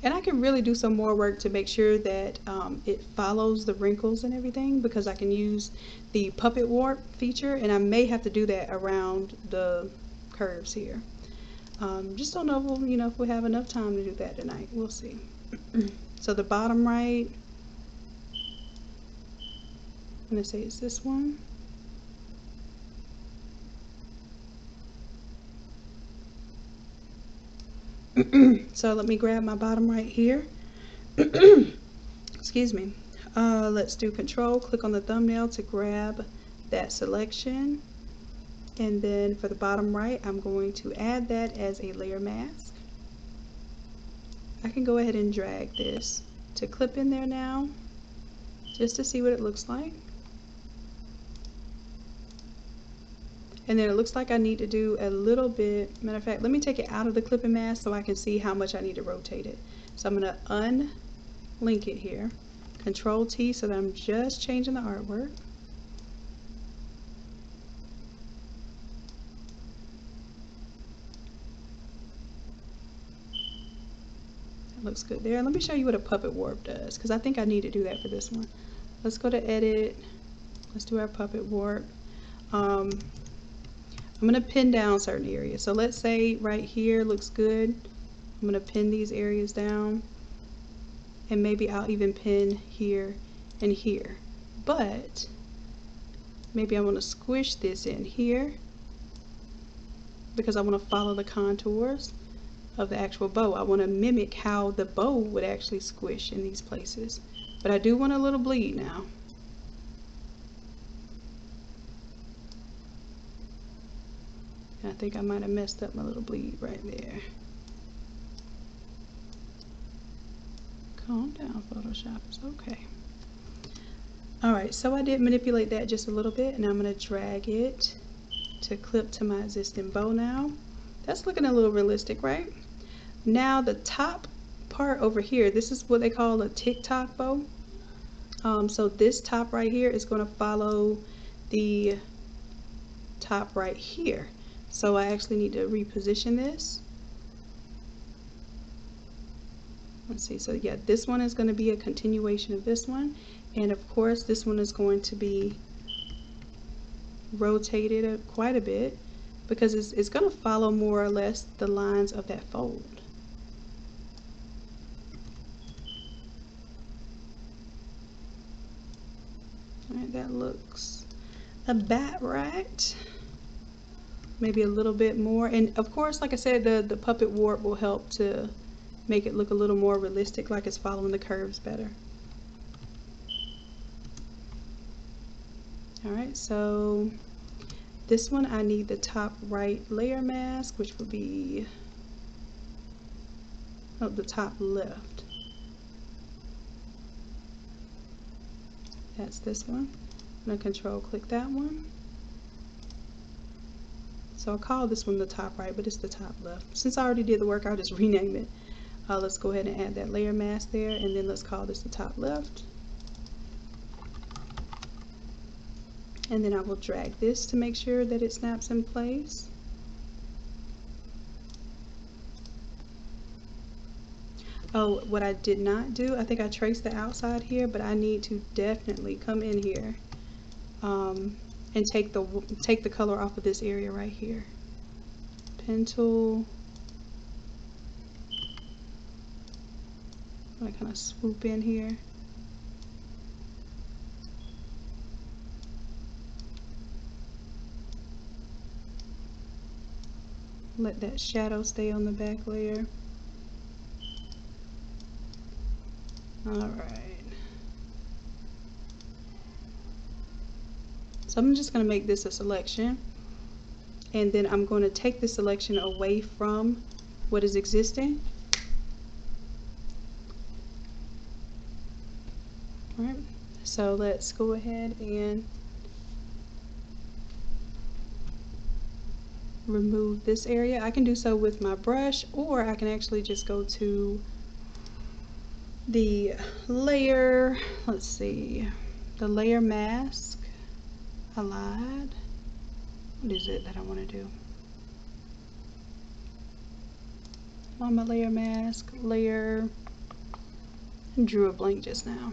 And I can really do some more work to make sure that it follows the wrinkles and everything, because I can use the puppet warp feature, and I may have to do that around the curves here. Just don't know, if we have enough time to do that tonight. We'll see. So the bottom right, I'm going to say it's this one. So let me grab my bottom right here. Excuse me. Let's do control, click on the thumbnail to grab that selection. And then for the bottom right, I'm going to add that as a layer mask. I can go ahead and drag this to clip in there now, just to see what it looks like. And then it looks like I need to do a little bit, matter of fact, let me take it out of the clipping mask so I can see how much I need to rotate it. So I'm going to unlink it here. Control T so that I'm just changing the artwork. That looks good there. Let me show you what a puppet warp does, because I think I need to do that for this one. Let's go to edit. Let's do our puppet warp. I'm going to pin down certain areas. So let's say right here looks good. I'm going to pin these areas down, and maybe I'll even pin here and here. But maybe I want to squish this in here because I want to follow the contours of the actual bow. I want to mimic how the bow would actually squish in these places. But I do want a little bleed now. I think I might have messed up my little bleed right there. Calm down, Photoshop. It's okay. Alright, so I did manipulate that just a little bit, and I'm going to drag it to clip to my existing bow now. That's looking a little realistic, right? Now the top part over here, this is what they call a TikTok bow. So this top right here is going to follow the top right here. So I actually need to reposition this. Let's see, so yeah, this one is going to be a continuation of this one, and of course this one is going to be rotated quite a bit because it's going to follow more or less the lines of that fold. Alright, that looks about right. Maybe a little bit more, and of course, like I said, the puppet warp will help to make it look a little more realistic, like it's following the curves better. Alright, so this one I need the top right layer mask, which would be the top left. That's this one. I'm going to control click that one. So I'll call this one the top right, but it's the top left. Since I already did the work, I'll just rename it. Let's go ahead and add that layer mask there, and then let's call this the top left. And then I will drag this to make sure that it snaps in place. Oh, what I did not do, I think I traced the outside here, but I need to definitely come in here and take the color off of this area right here. Pen tool. I'm gonna kind of swoop in here. Let that shadow stay on the back layer. Alright. So I'm just going to make this a selection. And then I'm going to take the selection away from what is existing. Alright. So let's go ahead and remove this area. I can do so with my brush, or I can actually just go to the layer, let's see, the layer mask. I lied. What is it that I want to do? On my layer mask, layer, I drew a blank just now.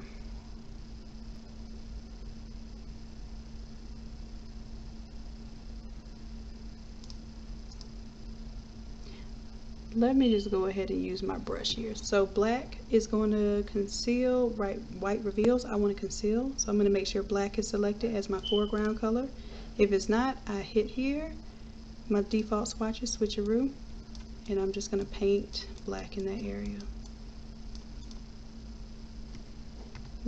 Let me just go ahead and use my brush here. So black is going to conceal, right? White reveals. I want to conceal, so I'm going to make sure black is selected as my foreground color. If it's not, I hit here. My default swatch is switcheroo, and I'm just going to paint black in that area.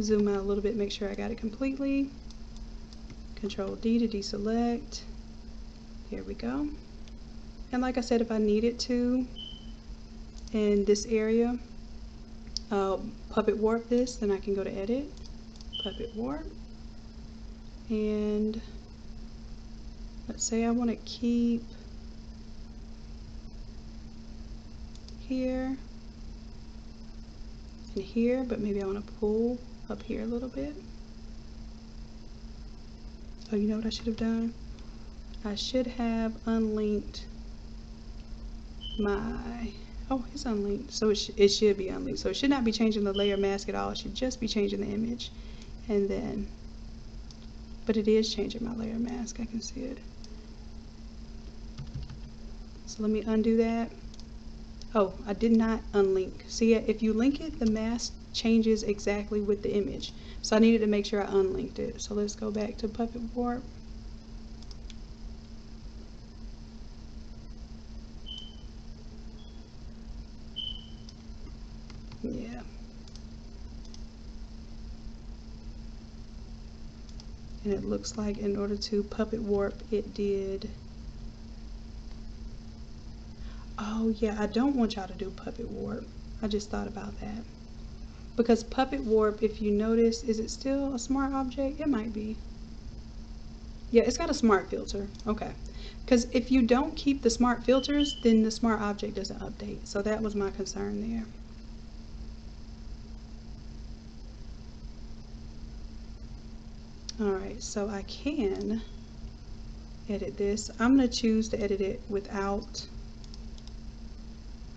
Zoom out a little bit, make sure I got it completely. Control D to deselect. Here we go. And like I said, if I needed to, in this area, puppet warp this, then I can go to edit, puppet warp, and let's say I want to keep here and here, but maybe I want to pull up here a little bit. Oh, you know what I should have done? I should have unlinked my, oh, it's unlinked, so it should be unlinked. So it should not be changing the layer mask at all. It should just be changing the image. And then, but it is changing my layer mask. I can see it. So let me undo that. Oh, I did not unlink. See, if you link it, the mask changes exactly with the image. So I needed to make sure I unlinked it. So let's go back to puppet warp. Yeah. And it looks like in order to puppet warp, it did. Oh yeah, I don't want y'all to do puppet warp. I just thought about that. Because puppet warp, if you notice, is it still a smart object? It might be. Yeah, it's got a smart filter. Okay. Because if you don't keep the smart filters, then the smart object doesn't update. So that was my concern there. Alright, so I can edit this. I'm going to choose to edit it without,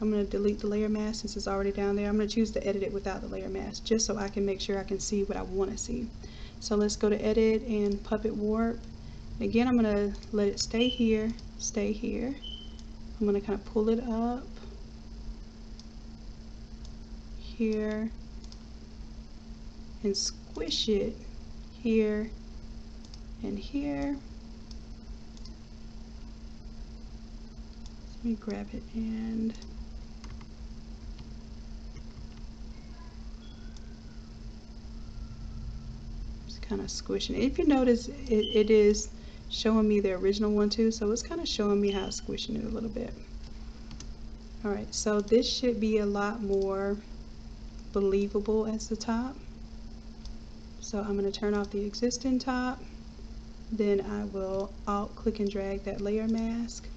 I'm going to delete the layer mask since it's already down there. I'm going to choose to edit it without the layer mask, just so I can make sure I can see what I want to see. So let's go to edit and puppet warp. Again, I'm going to let it stay here, stay here. I'm going to kind of pull it up here and squish it here and here. Let me grab it and just kind of squishing it. If you notice, it is showing me the original one too, so it's kind of showing me how it's squishing it a little bit. Alright, so this should be a lot more believable as the top. So I'm going to turn off the existing top, then I will alt click and drag that layer mask,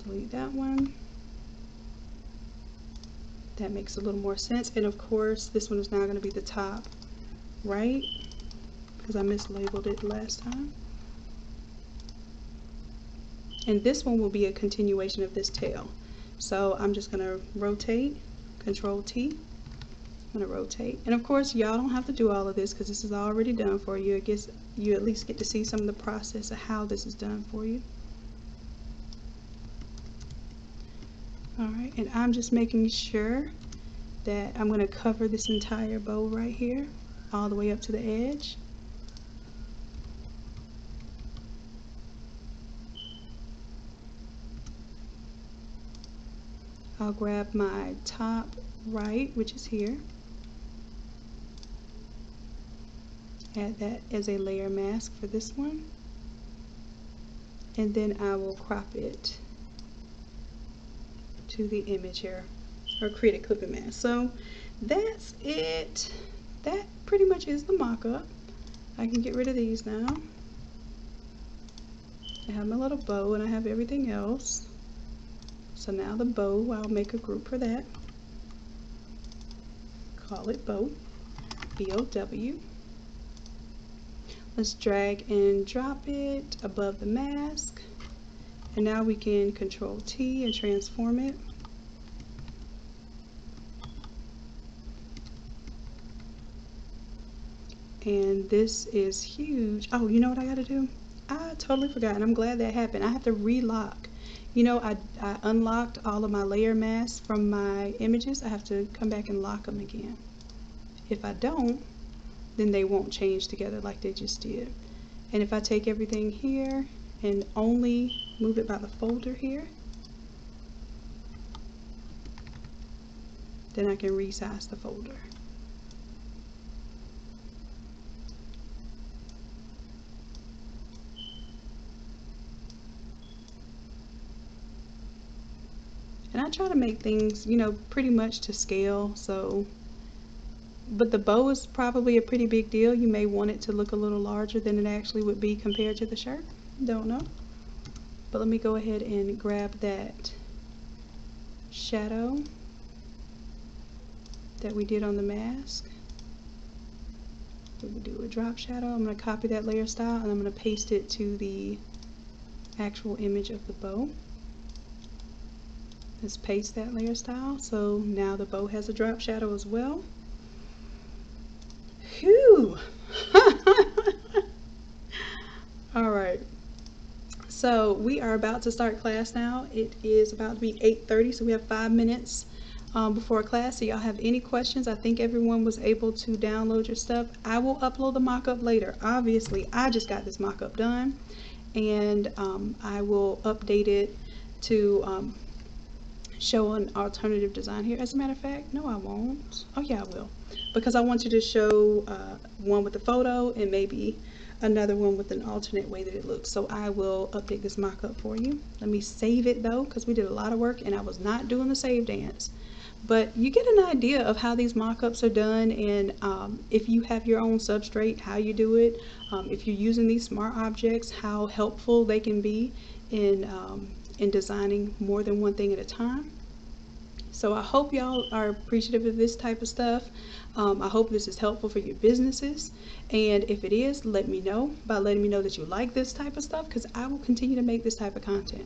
delete that one. That makes a little more sense. And of course this one is now going to be the top right, because I mislabeled it last time. And this one will be a continuation of this tail. So I'm just going to rotate, Control T. I'm going to rotate. And of course, y'all don't have to do all of this because this is already done for you. I guess you at least get to see some of the process of how this is done for you. Alright, and I'm just making sure that I'm going to cover this entire bow right here, all the way up to the edge. I'll grab my top right, which is here. add that as a layer mask for this one. And then I will crop it to the image here, or create a clipping mask. So that's it. That pretty much is the mock-up. I can get rid of these now. I have my little bow and I have everything else. So now the bow, I'll make a group for that. Call it bow, B-O-W. Let's drag and drop it above the mask. And now we can Control T and transform it. And this is huge. Oh, you know what I gotta do? I totally forgot, and I'm glad that happened. I have to relock. You know, I unlocked all of my layer masks from my images. I have to come back and lock them again. If I don't, then they won't change together like they just did. And if I take everything here and only move it by the folder here, then I can resize the folder. And I try to make things, you know, pretty much to scale, so, but the bow is probably a pretty big deal. You may want it to look a little larger than it actually would be compared to the shirt. Don't know. But let me go ahead and grab that shadow that we did on the mask. We'll do a drop shadow. I'm going to copy that layer style and I'm going to paste it to the actual image of the bow. Let's paste that layer style. So now the bow has a drop shadow as well. Phew! Alright. So we are about to start class now. It is about to be 8:30, so we have 5 minutes before class. So y'all have any questions? I think everyone was able to download your stuff. I will upload the mock-up later. Obviously, I just got this mock-up done, and I will update it to show an alternative design here. As a matter of fact, no, I won't. Oh yeah, I will, because I want you to show one with the photo and maybe another one with an alternate way that it looks. So I will update this mock-up for you. Let me save it though, because we did a lot of work and I was not doing the save dance. But you get an idea of how these mock-ups are done, and if you have your own substrate, how you do it. If you're using these smart objects, how helpful they can be in designing more than one thing at a time. So I hope y'all are appreciative of this type of stuff. I hope this is helpful for your businesses, and if it is, let me know by letting me know that you like this type of stuff, because I will continue to make this type of content.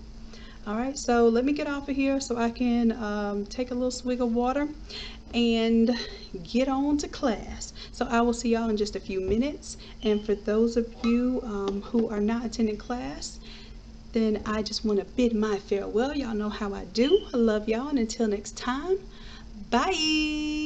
Alright, so let me get off of here so I can take a little swig of water and get on to class. So I will see y'all in just a few minutes, and for those of you who are not attending class, then I just want to bid my farewell. Y'all know how I do. I love y'all, and until next time, bye.